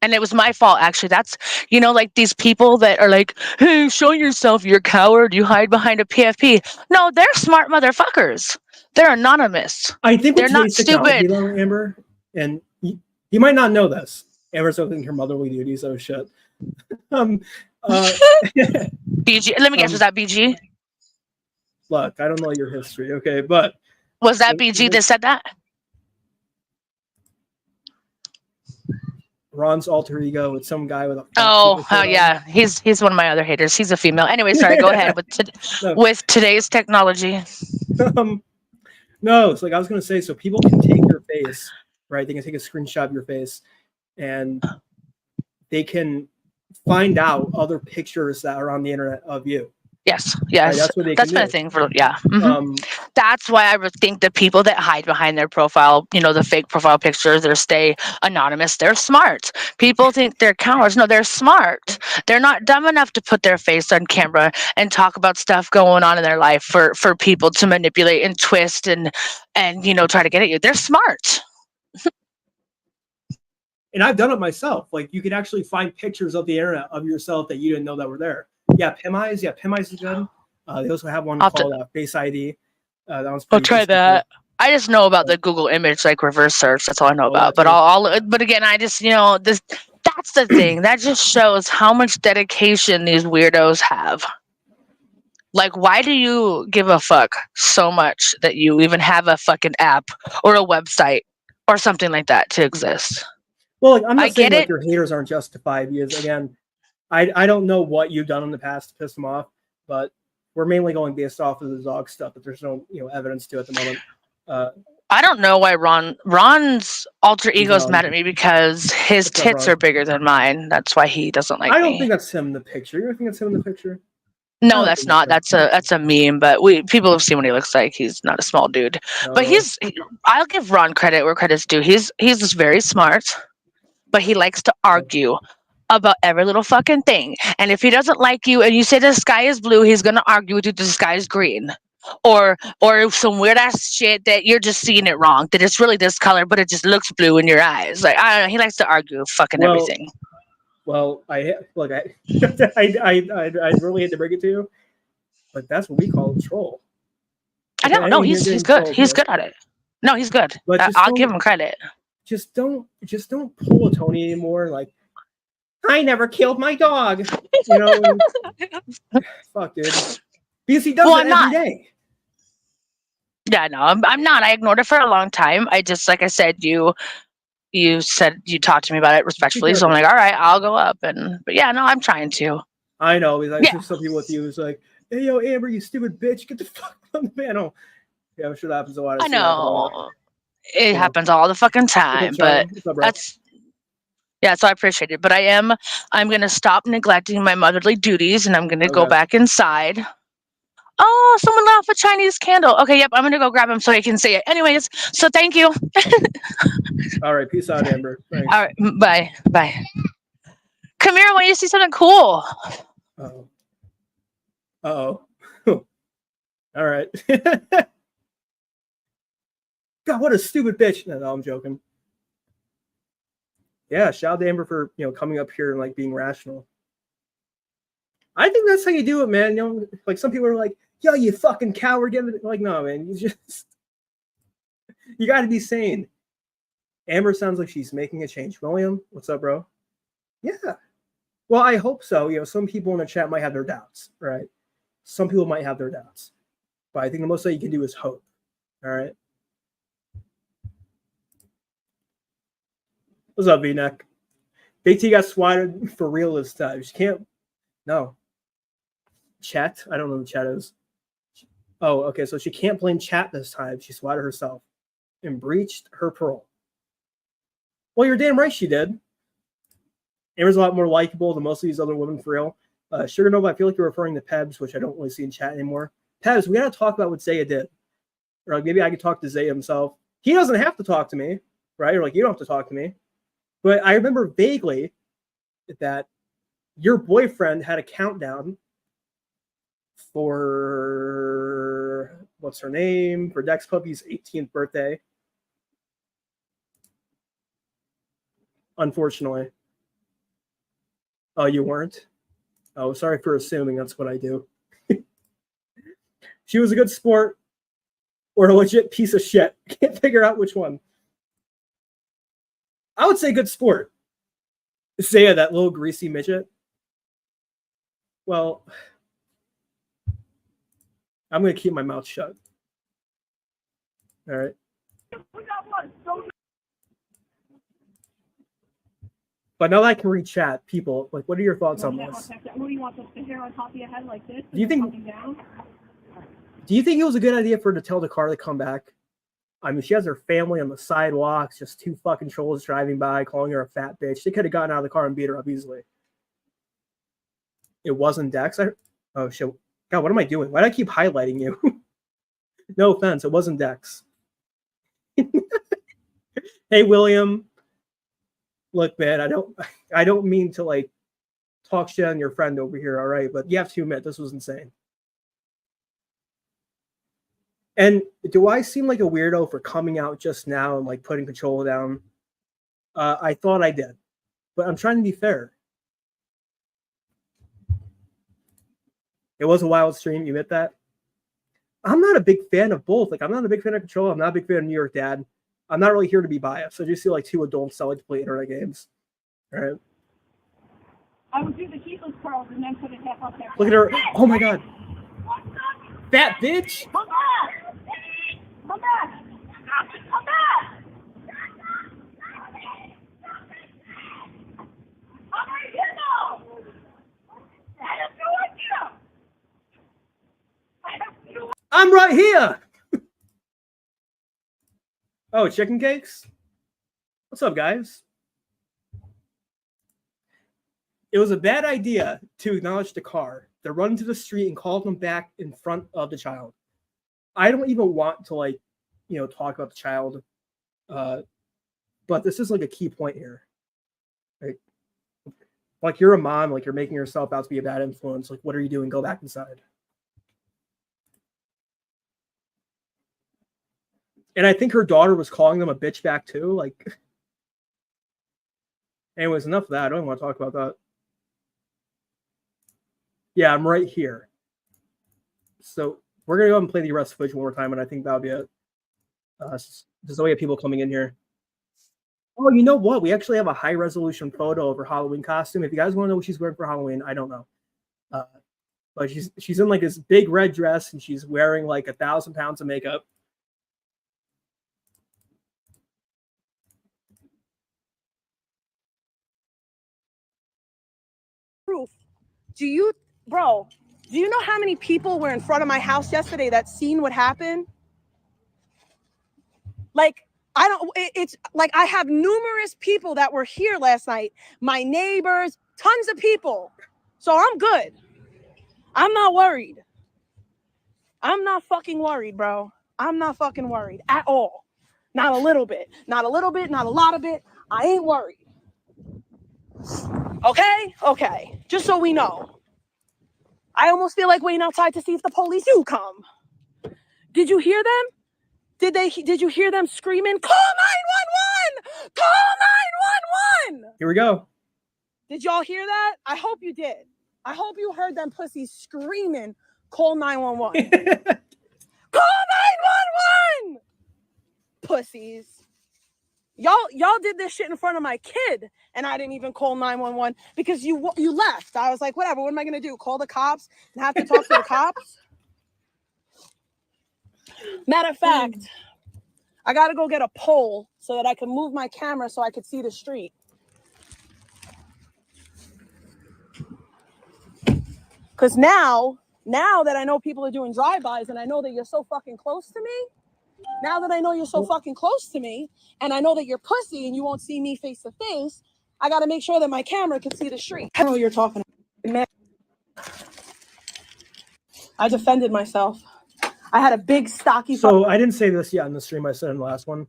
And it was my fault, actually. That's, like these people that are like, hey, show yourself, you're a coward, you hide behind a PFP. No, they're smart motherfuckers. They're anonymous. I think they're not stupid. Though, Amber, and you might not know this. Amber's looking her motherly duties. Oh, shit. BG. Let me guess, was that BG? Look, I don't know your history, okay, but... Was that BG that said that? Ron's alter ego with some guy with a... Oh yeah. He's one of my other haters. He's a female. Anyway, sorry, go ahead with today's technology. No, it's like I was going to say, so people can take your face, right? They can take a screenshot of your face and they can find out other pictures that are on the internet of you. Yes. Right, that's been a thing for, that's why I would think the people that hide behind their profile, the fake profile pictures, or stay anonymous, they're smart. People think they're cowards. No, they're smart. They're not dumb enough to put their face on camera and talk about stuff going on in their life for people to manipulate and twist and try to get at you. They're smart. And I've done it myself. Like, you can actually find pictures of the internet of yourself that you didn't know that were there. Yeah, PimEyes. Yeah, PimEyes is good. They also have one called Face ID. That one's I'll try that. I just know about the Google image, like reverse search. That's all I know about. But but again, I just that's the thing. That just shows how much dedication these weirdos have. Like, why do you give a fuck so much that you even have a fucking app or a website or something like that to exist? Well, like, I'm not saying like your haters aren't justified, because again, I don't know what you've done in the past to piss them off, but we're mainly going based off of the dog stuff that there's no evidence to at the moment. I don't know why Ron's alter ego's mad at me because his tits are bigger than mine. That's why he doesn't like me. I don't think that's him in the picture. You think that's him in the picture? No, that's not. That's a meme. But people have seen what he looks like. He's not a small dude. No. But I'll give Ron credit where credit's due. He's just very smart, but he likes to argue about every little fucking thing. And if he doesn't like you and you say the sky is blue, he's gonna argue with you that the sky is green. Or some weird ass shit that you're just seeing it wrong, that it's really this color, but it just looks blue in your eyes. Like, I don't know, he likes to argue everything. Well, I really hate to break it to you, but that's what we call a troll. I know, no, he's good. He's good at it. No, he's good. I'll give him credit. Just don't pull a Tony anymore. Like, I never killed my dog. Fuck, dude. Because he does it every day. Yeah, no, I'm not. I ignored it for a long time. I just, like I said, you said you talked to me about it respectfully, so I'm like, all right, I'll go up. But yeah, no, I'm trying to. I know. Because I see some people with you who's like, hey, yo, Amber, you stupid bitch, get the fuck on the panel. Yeah, I'm sure that happens a lot. I know. It happens all the fucking time, but Yeah, so I appreciate it. But I'm going to stop neglecting my motherly duties, and I'm going to go Okay. back inside. Oh, someone lit off a Chinese candle. Okay, yep, I'm going to go grab him so I can see it. Anyways, so thank you. All right, peace out, Amber. Thanks. All right, bye. Bye. Come here, I want you to see something cool. Uh-oh. Uh-oh. All right. God, what a stupid bitch. No, I'm joking. Yeah, shout out to Amber for, coming up here and like being rational. I think that's how you do it, man. Like some people are like, yo, you fucking coward. Like, no, man, you got to be sane. Amber sounds like she's making a change. William, what's up, bro? Yeah. Well, I hope so. Some people in the chat might have their doubts, right? Some people might have their doubts. But I think the most that you can do is hope. All right. What's up, V-Neck? Big T got swatted for real this time. She can't. No. Chat? I don't know what chat is. Oh, okay. So she can't blame chat this time. She swatted herself and breached her parole. Well, you're damn right she did. Amber's a lot more likable than most of these other women for real. Sugar Nova, I feel like you're referring to Pebs, which I don't really see in chat anymore. Pebs, we got to talk about what Zaya did. Or like maybe I could talk to Zaya himself. He doesn't have to talk to me, right? Or like you don't have to talk to me. But I remember vaguely that your boyfriend had a countdown for, what's her name? For Dex Puppy's 18th birthday. Unfortunately. Oh, you weren't? Oh, sorry for assuming that's what I do. She was a good sport or a legit piece of shit. Can't figure out which one. I would say good sport. Zaya, that little greasy midget. Well, I'm going to keep my mouth shut. All right. But now that I can read chat, people, like, what are your thoughts on this? What do you want, the hair on top of your head like this? Do you think it was a good idea for her to tell the car to come back? I mean, she has her family on the sidewalks, just two fucking trolls driving by, calling her a fat bitch. They could have gotten out of the car and beat her up easily. It wasn't Dex. Oh, shit. God, what am I doing? Why do I keep highlighting you? No offense. It wasn't Dex. Hey, William. Look, man, I don't mean to, like, talk shit on your friend over here, all right? But you have to admit, this was insane. And do I seem like a weirdo for coming out just now and like putting Controlla down? I thought I did, but I'm trying to be fair. It was a wild stream. You admit that? I'm not a big fan of both. Like, I'm not a big fan of Controlla. I'm not a big fan of New York Dad. I'm not really here to be biased. I just feel like two adults that like to play internet games. All right. I would do the heatless curls and then put it up there. Look at her. Oh my God. Fat bitch. Come back! Come back! Come back! I'm right here now! I have no idea! I'm right here. Oh, chicken cakes? What's up, guys? It was a bad idea to acknowledge the car, to run to the street and call them back in front of the child. I don't even want to, like, talk about the child. But this is like a key point here. Like you're a mom, like you're making yourself out to be a bad influence. Like, what are you doing? Go back inside. And I think her daughter was calling them a bitch back too. Like, anyways, enough of that. I don't want to talk about that. Yeah, I'm right here. So we're gonna go and play the arrest footage one more time, and I think that'll be it. There's no way of people coming in here. Oh, you know what? We actually have a high resolution photo of her Halloween costume. If you guys want to know what she's wearing for Halloween, I don't know. But she's in like this big red dress, and she's wearing like 1,000 pounds of makeup. Proof. Do you know how many people were in front of my house yesterday that seen what happened? Like, It's like I have numerous people that were here last night, my neighbors, tons of people. So I'm good. I'm not worried. I'm not fucking worried, bro. I'm not fucking worried at all. Not a little bit. Not a little bit. Not a lot of it. I ain't worried. Okay? Okay. Just so we know. I almost feel like waiting outside to see if the police do come. Did you hear them? Did you hear them screaming, call 911! Call 911! Here we go. Did y'all hear that? I hope you did. I hope you heard them pussies screaming, call 911. Call 911! Pussies. Y'all did this shit in front of my kid, and I didn't even call 911 because you left. I was like, whatever, what am I gonna do? Call the cops and have to talk to the cops? Matter of fact, I gotta go get a pole so that I can move my camera so I could see the street. Because now that I know people are doing drive-bys and I know that you're so fucking close to me, now that I know you're so fucking close to me and I know that you're pussy and you won't see me face to face, I got to make sure that my camera can see the street. I know what you're talking about. Man, I defended myself. I had a big stocky... So I didn't say this yet in the stream. I said in the last one.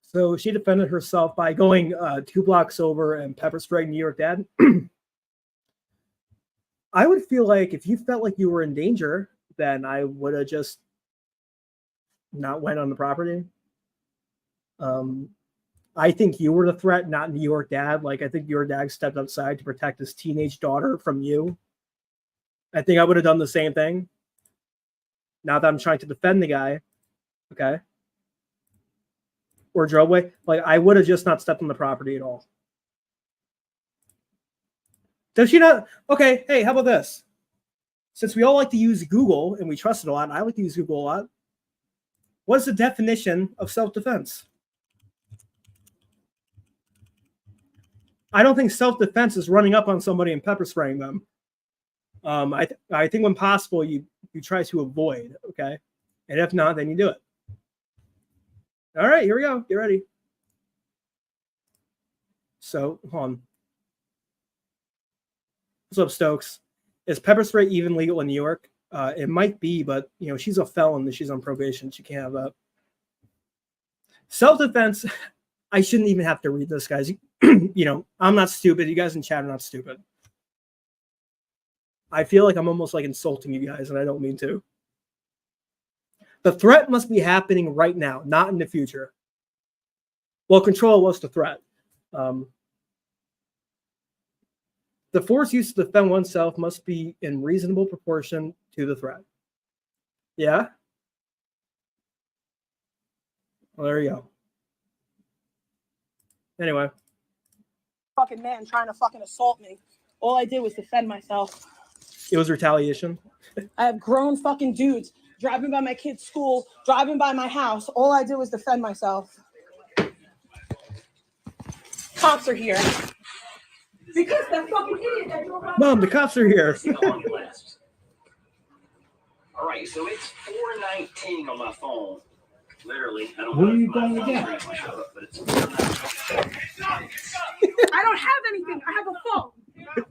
So she defended herself by going 2 blocks over and pepper spraying New York dad. I would feel like if you felt like you were in danger, then I would have just not went on the property. I think you were the threat, not New York dad. Like, I think your dad stepped outside to protect his teenage daughter from you. I think I would have done the same thing. Now that I'm trying to defend the guy, okay? Or drove away. Like, I would have just not stepped on the property at all. Does she not? Okay, hey, how about this? Since we all like to use Google and we trust it a lot, and I like to use Google a lot, what's the definition of self-defense? I don't think self-defense is running up on somebody and pepper spraying them. I think when possible, you try to avoid, okay? And if not, then you do it. All right, here we go. Get ready. So, hold on. What's up, Stokes? Is pepper spray even legal in New York? It might be, but you know, she's a felon and she's on probation. She can't have that. Self-defense, I shouldn't even have to read this, guys. You know, I'm not stupid. You guys in chat are not stupid. I feel like I'm almost like insulting you guys, and I don't mean to. The threat must be happening right now, not in the future. Well, Controlla was the threat. The force used to defend oneself must be in reasonable proportion to the threat. Yeah? Well, there you go. Anyway. Fucking man trying to fucking assault me. All I did was defend myself. It was retaliation. I have grown fucking dudes driving by my kid's school, driving by my house. All I did was defend myself. Cops are here. Because that fucking idiot that drove by. Mom, the cops are here. All right, so it's 4:19 on my phone. Literally, I don't Where know are you if my going phone's again? ringing, but it's 4:19. I don't have anything. I have a phone. Get on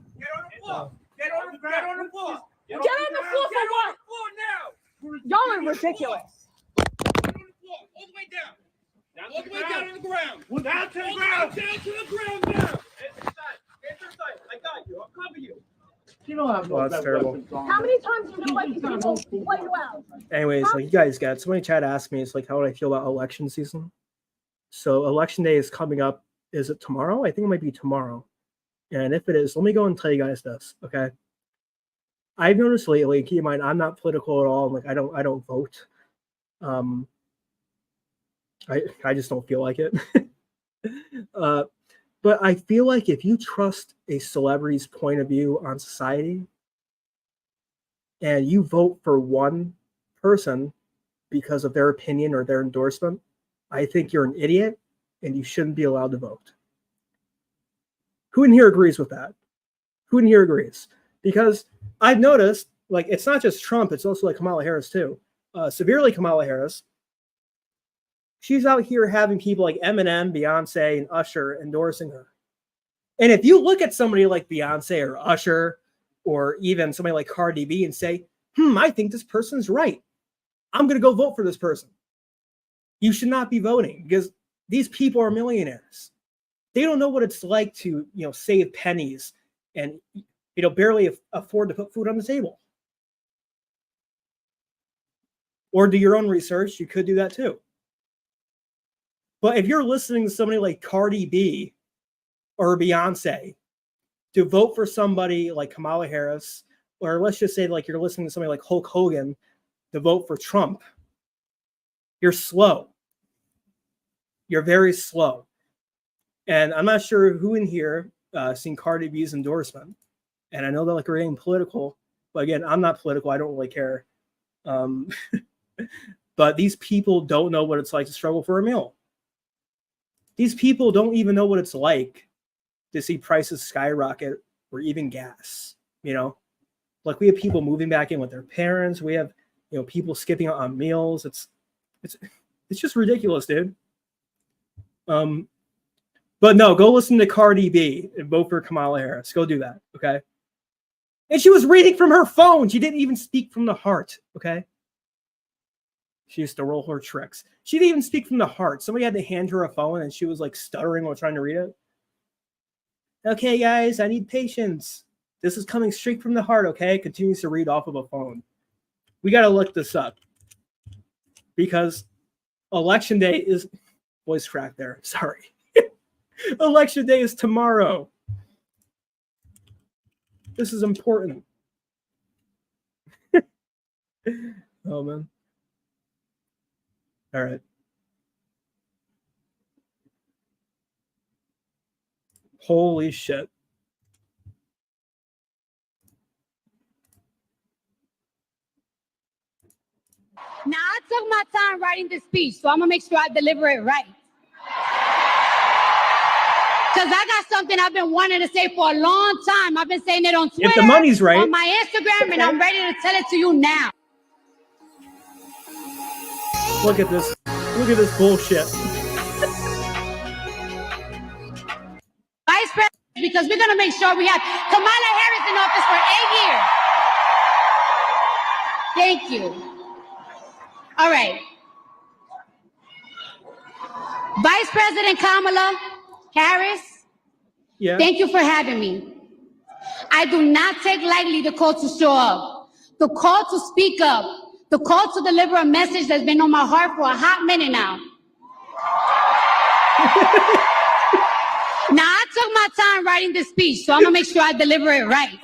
the floor. Get on the floor. Get on the floor for what? Floor now. Y'all are ridiculous. Get on the floor. All the way down. All the way down on the ground. Down to the ground. Down to the ground now. Answer side. I got you. I'll cover you. You don't have no Oh, that's terrible. weapons on. How many times are you gonna let these people play you out? Anyways, like you guys got somebody in chat asked me, it's like, how would I feel about election season? So election day is coming up. Is it tomorrow? I think it might be tomorrow. And if it is, let me go and tell you guys this, okay? I've noticed lately, keep in mind, I'm not political at all. Like I don't vote. I just don't feel like it. But I feel like if you trust a celebrity's point of view on society and you vote for one person because of their opinion or their endorsement, I think you're an idiot and you shouldn't be allowed to vote. Who in here agrees with that? Who in here agrees? Because I've noticed, like, it's not just Trump, it's also like Kamala Harris too. Severely Kamala Harris. She's out here having people like Eminem, Beyonce, and Usher endorsing her. And if you look at somebody like Beyonce or Usher, or even somebody like Cardi B and say, I think this person's right. I'm going to go vote for this person. You should not be voting because these people are millionaires. They don't know what it's like to, save pennies and, barely afford to put food on the table. Or do your own research. You could do that too. But if you're listening to somebody like Cardi B or Beyonce to vote for somebody like Kamala Harris, or let's just say like you're listening to somebody like Hulk Hogan to vote for Trump, you're slow. You're very slow. And I'm not sure who in here seen Cardi B's endorsement. And I know that like we're getting political, but again, I'm not political. I don't really care. But these people don't know what it's like to struggle for a meal. These people don't even know what it's like to see prices skyrocket or even gas, Like we have people moving back in with their parents. We have, people skipping out on meals. It's just ridiculous, dude. But no, go listen to Cardi B and vote for Kamala Harris. Go do that, okay? And she was reading from her phone. She didn't even speak from the heart, okay? She used to roll her tricks. She didn't even speak from the heart. Somebody had to hand her a phone and she was like stuttering while trying to read it. Okay, guys, I need patience. This is coming straight from the heart, okay? Continues to read off of a phone. We got to look this up because election day is voice crack there. Sorry. Election day is tomorrow. This is important. Oh, man. All right. Holy shit. Now, I took my time writing this speech, so I'm going to make sure I deliver it right. Because I got something I've been wanting to say for a long time. I've been saying it on Twitter, if the money's right, on my Instagram, and I'm ready to tell it to you now. Look at this. Look at this bullshit. Vice President, because we're going to make sure we have Kamala Harris in office for 8 years. Thank you. All right. Vice President Kamala Harris, thank you for having me. I do not take lightly the call to show up, the call to speak up, the call to deliver a message that's been on my heart for a hot minute now. Now, I took my time writing this speech, so I'm going to make sure I deliver it right.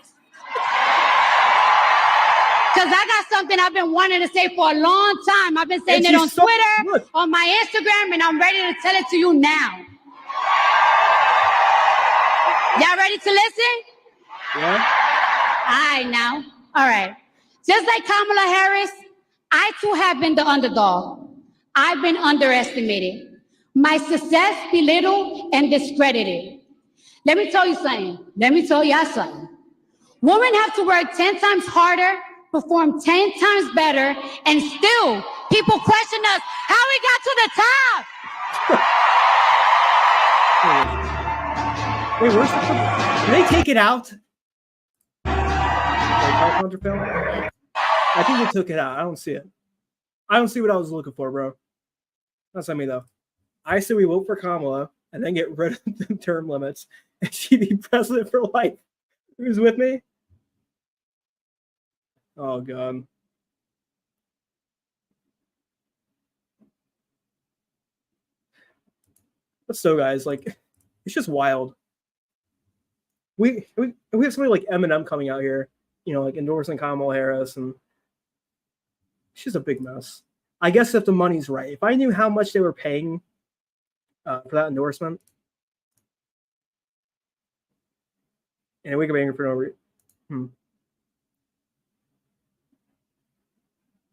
Because I got something I've been wanting to say for a long time. I've been saying it on Twitter, on my Instagram, and I'm ready to tell it to you now. Y'all ready to listen? Yeah. All right, now. All right. Just like Kamala Harris, I too have been the underdog. I've been underestimated. My success belittled and discredited. Let me tell you something. Let me tell y'all something. Women have to work 10 times harder, perform 10 times better, and still people question us how we got to the top. Wait, where's the... Did they take it out? I think they took it out. I don't see it. I don't see what I was looking for, bro. That's not me, though. I say we vote for Kamala and then get rid of the term limits and she'd be president for life. Who's with me? Oh, God. But so, guys, like, it's just wild. We have somebody like Eminem coming out here, like endorsing Kamala Harris, and it's just a big mess. I guess if the money's right, if I knew how much they were paying for that endorsement, and we could be angry for no reason.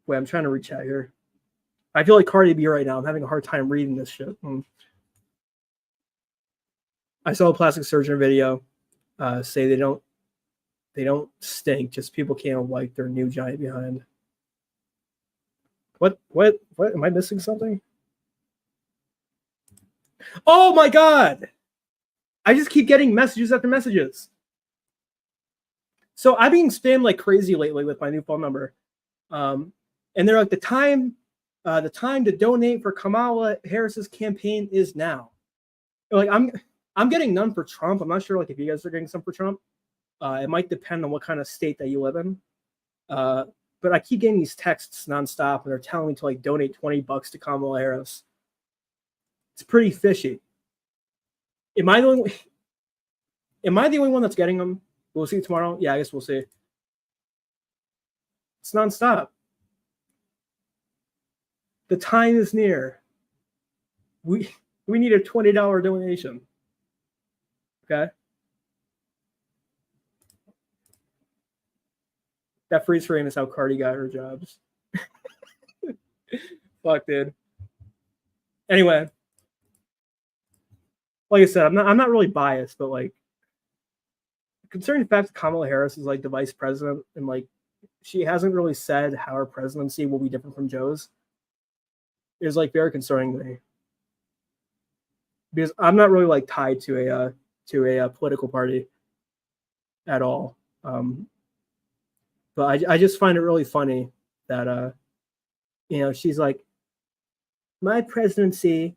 Wait, I'm trying to reach out here. I feel like Cardi B right now. I'm having a hard time reading this shit. I saw a plastic surgeon video say they don't stink, just people can't wipe their new giant behind. What am I missing something? Oh my god! I just keep getting messages after messages. So I'm being spammed like crazy lately with my new phone number. And they're like, the time to donate for Kamala Harris's campaign is now. Like I'm getting none for Trump. I'm not sure like if you guys are getting some for Trump. It might depend on what kind of state that you live in. But I keep getting these texts nonstop, and they're telling me to like donate $20 to Kamala Harris. It's pretty fishy. Am I the only one that's getting them? We'll see tomorrow. Yeah, I guess we'll see. It's nonstop. The time is near. We need a $20 donation. Okay. That freeze frame is how Cardi got her jobs. Fuck, dude. Anyway, like I said, I'm not really biased, but like, concerning the fact that Kamala Harris is like the vice president, and like she hasn't really said how her presidency will be different from Joe's, is like very concerning to me. Because I'm not really like tied to a political party at all. But I just find it really funny that she's like, my presidency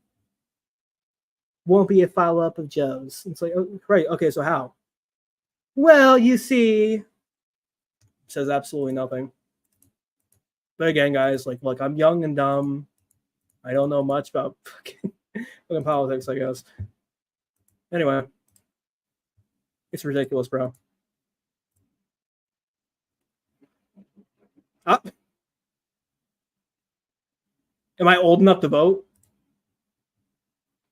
won't be a follow-up of Joe's. It's like, oh, right, okay, so how? Well, you see, says absolutely nothing. But again, guys, like, look, I'm young and dumb. I don't know much about fucking politics, I guess. Anyway, it's ridiculous, bro. Ah. Am I old enough to vote?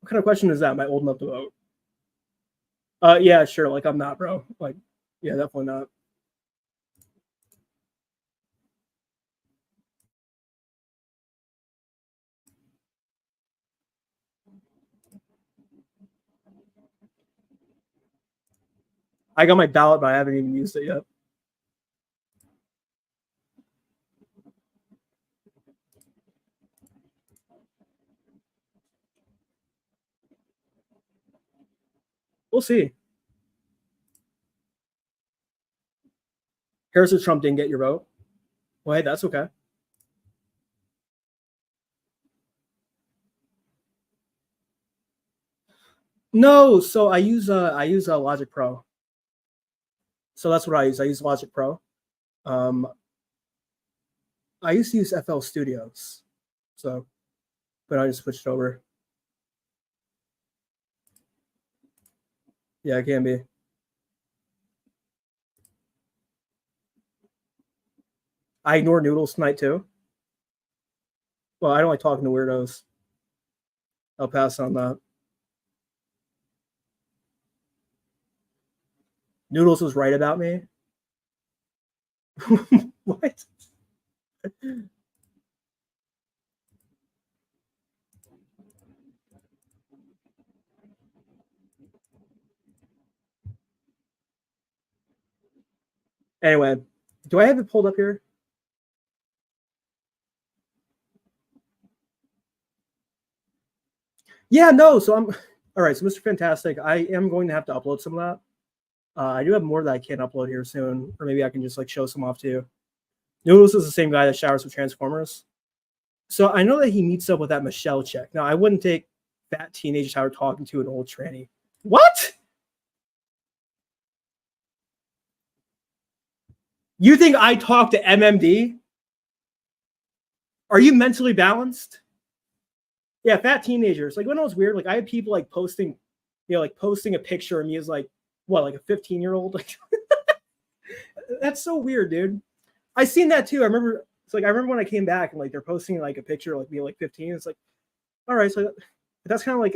What kind of question is that? Am I old enough to vote? Yeah, sure. Like, I'm not, bro. Like, yeah, definitely not. I got my ballot, but I haven't even used it yet. We'll see. Harris or Trump didn't get your vote. Well, hey, that's okay. No, so I use Logic Pro. So that's what I use. I use Logic Pro. I used to use FL Studios, so, but I just switched over. Yeah, it can be. I ignore Noodles tonight too. Well, I don't like talking to weirdos. I'll pass on that. Noodles was right about me. What? Anyway, do I have it pulled up here? Yeah, no. So I'm all right. So Mr. Fantastic, I am going to have to upload some of that. I do have more that I can upload here soon, or maybe I can just like show some off to you. Noodles is the same guy that showers with Transformers. So I know that he meets up with that Michelle chick. Now I wouldn't take fat teenagers how we're talking to an old tranny. What? You think I talk to MMD? Are you mentally balanced? Yeah, fat teenagers. Like, when it was weird, like I had people like posting, like posting a picture of me as like, what, like a 15-year-old? Like, that's so weird, dude. I seen that too. I remember when I came back and like they're posting like a picture of like me like 15. It's like, all right, so that's kind of like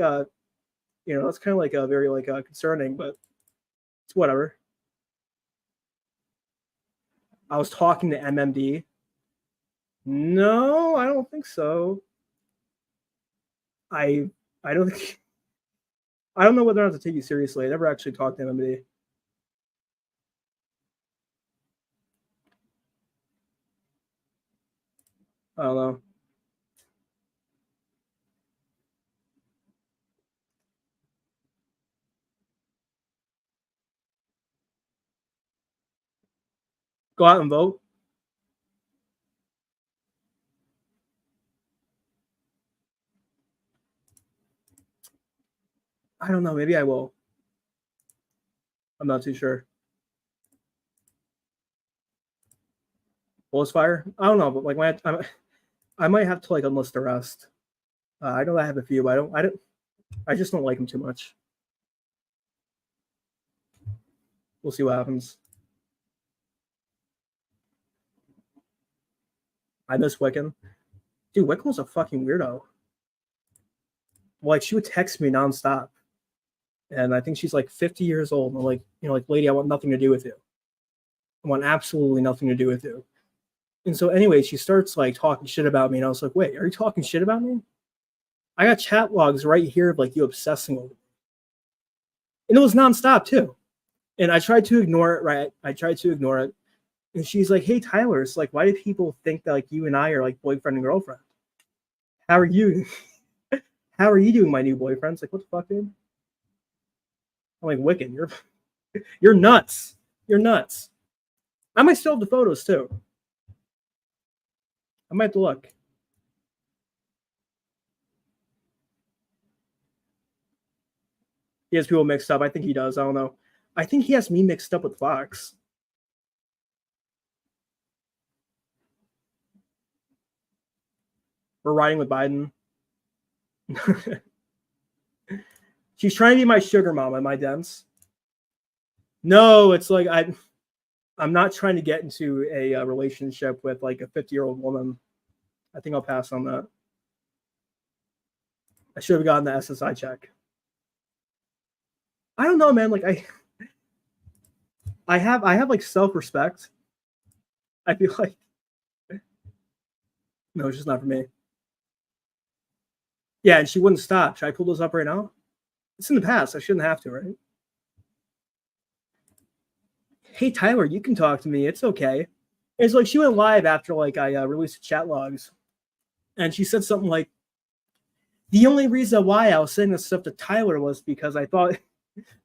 that's kind of like a very like concerning, but it's whatever. I was talking to MMD. No, I don't think so. I don't know whether or not to take you seriously. I never actually talked to MMD. I don't know. Go out and vote. I don't know. Maybe I will. I'm not too sure. Bullets fire? I don't know, but like I might have to like enlist the rest. I know I have a few, but I just don't like them too much. We'll see what happens. I miss Wiccan. Dude, Wiccan was a fucking weirdo. Like, she would text me nonstop. And I think she's like 50 years old. And I'm like, like, lady, I want nothing to do with you. I want absolutely nothing to do with you. And so anyway, she starts like talking shit about me. And I was like, wait, are you talking shit about me? I got chat logs right here of like you obsessing over me. And it was nonstop too. And I tried to ignore it, right? I tried to ignore it. And she's like, hey, Tyler, it's like, why do people think that like you and I are like boyfriend and girlfriend? How are you? How are you doing, my new boyfriend? It's like, what the fuck, dude? I'm like, Wiccan, you're nuts. You're nuts. I might still have the photos too. I might have to look. He has people mixed up. I think he does. I don't know. I think he has me mixed up with Fox. We're riding with Biden. She's trying to be my sugar mama, my Dems. No, it's like I'm not trying to get into a relationship with like a 50-year-old woman. I think I'll pass on that. I should have gotten the SSI check. I don't know, man. Like I have like self-respect. I feel like no, it's just not for me. Yeah, and she wouldn't stop. Should I pull those up right now? It's in the past. I shouldn't have to, right? Hey, Tyler, you can talk to me. It's okay. And it's like she went live after like I released the chat logs. And she said something like, the only reason why I was saying this stuff to Tyler was because I thought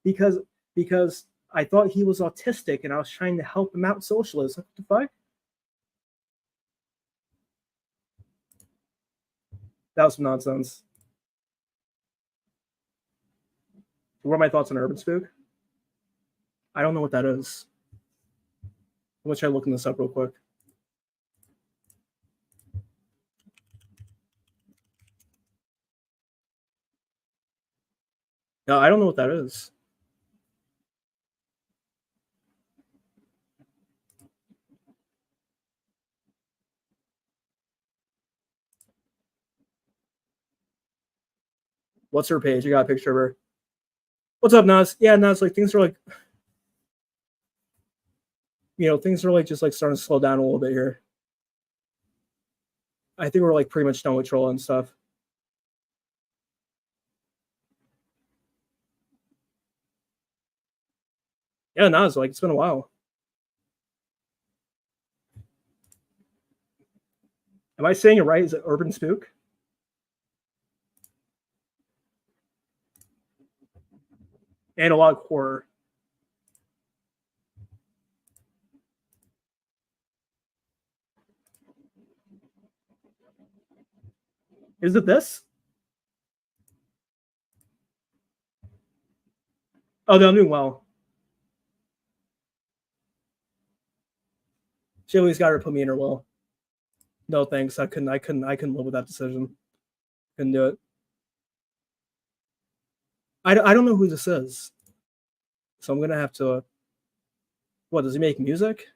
because I thought he was autistic and I was trying to help him out in socialism. What the fuck? That was some nonsense. What are my thoughts on Urban Spook? I don't know what that is. I'm gonna try looking this up real quick. No, I don't know what that is. What's her page? I got a picture of her. What's up, Nas? Yeah, Nas, like things are like, things are like just like starting to slow down a little bit here. I think we're like pretty much done with troll and stuff. Yeah, Nas, like it's been a while. Am I saying it right? Is it Urban Spook? Analog horror. Is it this? Oh, they're doing well. She always got her to put me in her will. No thanks. I couldn't live with that decision. Couldn't do it. I don't know who this is. So I'm gonna have to. What, does he make music?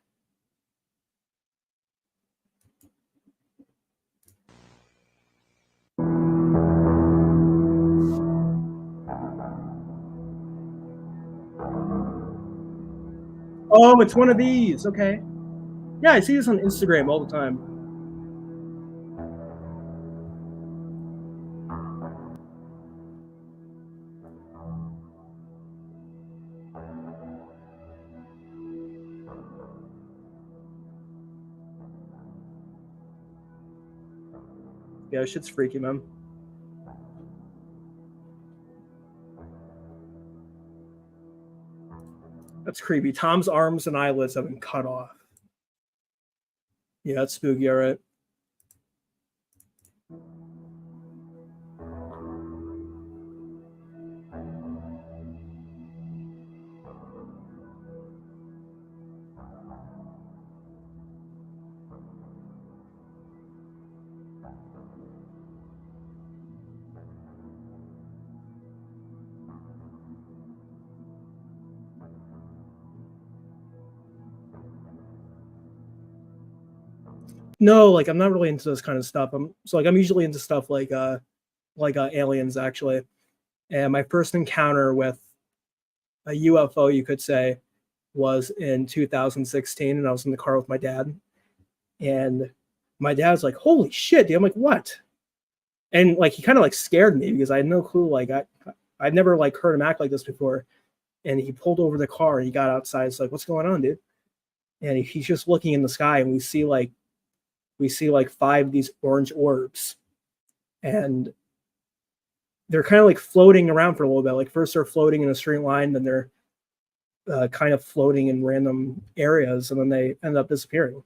Oh, it's one of these. Okay. Yeah, I see this on Instagram all the time. Yeah, shit's freaky, man. That's creepy. Tom's arms and eyelids have been cut off. Yeah, that's spooky, all right. No, like I'm not really into this kind of stuff. I'm usually into stuff like aliens actually. And my first encounter with a UFO, you could say, was in 2016, and I was in the car with my dad. And my dad was like, "Holy shit, dude!" I'm like, "What?" And like he kind of like scared me because I had no clue. Like I'd never like heard him act like this before. And he pulled over the car and he got outside. It's like, "What's going on, dude?" And he's just looking in the sky, and we see like 5 of these orange orbs, and they're kind of like floating around for a little bit. Like first they're floating in a straight line, then they're kind of floating in random areas, and then they end up disappearing.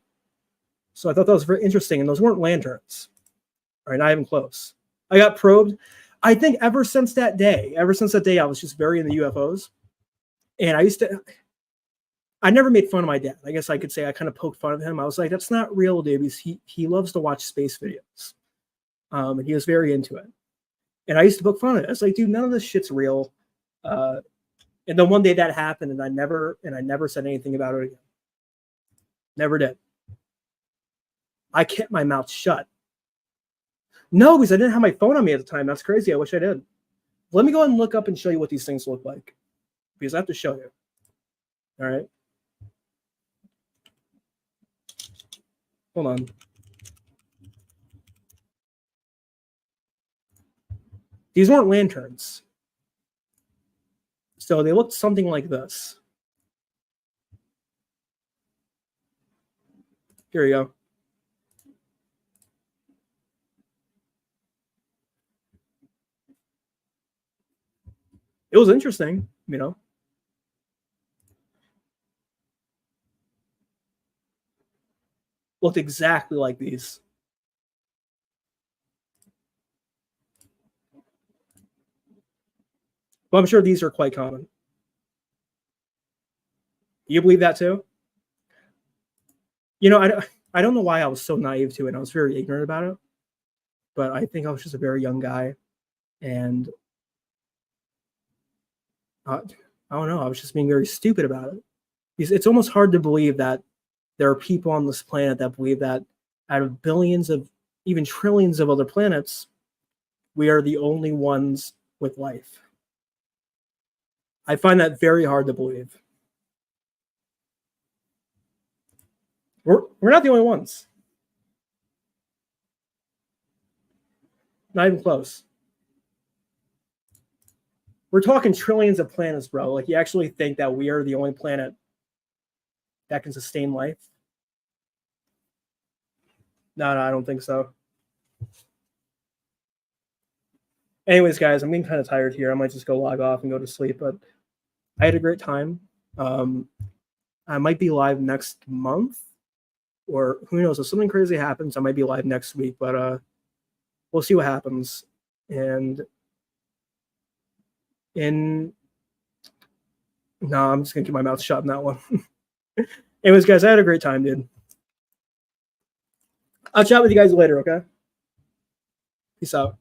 So I thought that was very interesting. And those weren't lanterns, right? Not even close. I got probed. I think ever since that day, I was just very into UFOs. And I never made fun of my dad. I guess I could say I kind of poked fun of him. I was like, that's not real, dude, because he loves to watch space videos. And he was very into it. And I used to poke fun of it. I was like, dude, none of this shit's real. And then one day that happened, and I never said anything about it again. Never did. I kept my mouth shut. No, because I didn't have my phone on me at the time. That's crazy. I wish I did. Let me go ahead and look up and show you what these things look like, because I have to show you. All right. Hold on. These weren't lanterns. So they looked something like this. Here you go. It was interesting, you know. Looked exactly like these. But I'm sure these are quite common. You believe that too? You know, I don't know why I was so naive to it. I was very ignorant about it. But I think I was just a very young guy. And I don't know. I was just being very stupid about it. It's almost hard to believe that there are people on this planet that believe that out of billions of, even trillions of other planets, we are the only ones with life. I find that very hard to believe. We're not the only ones. Not even close. We're talking trillions of planets, bro. Like, you actually think that we are the only planet that can sustain life? No, I don't think so. Anyways, guys, I'm getting kind of tired here. I might just go log off and go to sleep, but I had a great time. I might be live next month, or who knows, if something crazy happens, I might be live next week, but we'll see what happens. And no, I'm just gonna keep my mouth shut on that one. Anyways, guys, I had a great time, dude. I'll chat with you guys later, okay? Peace out.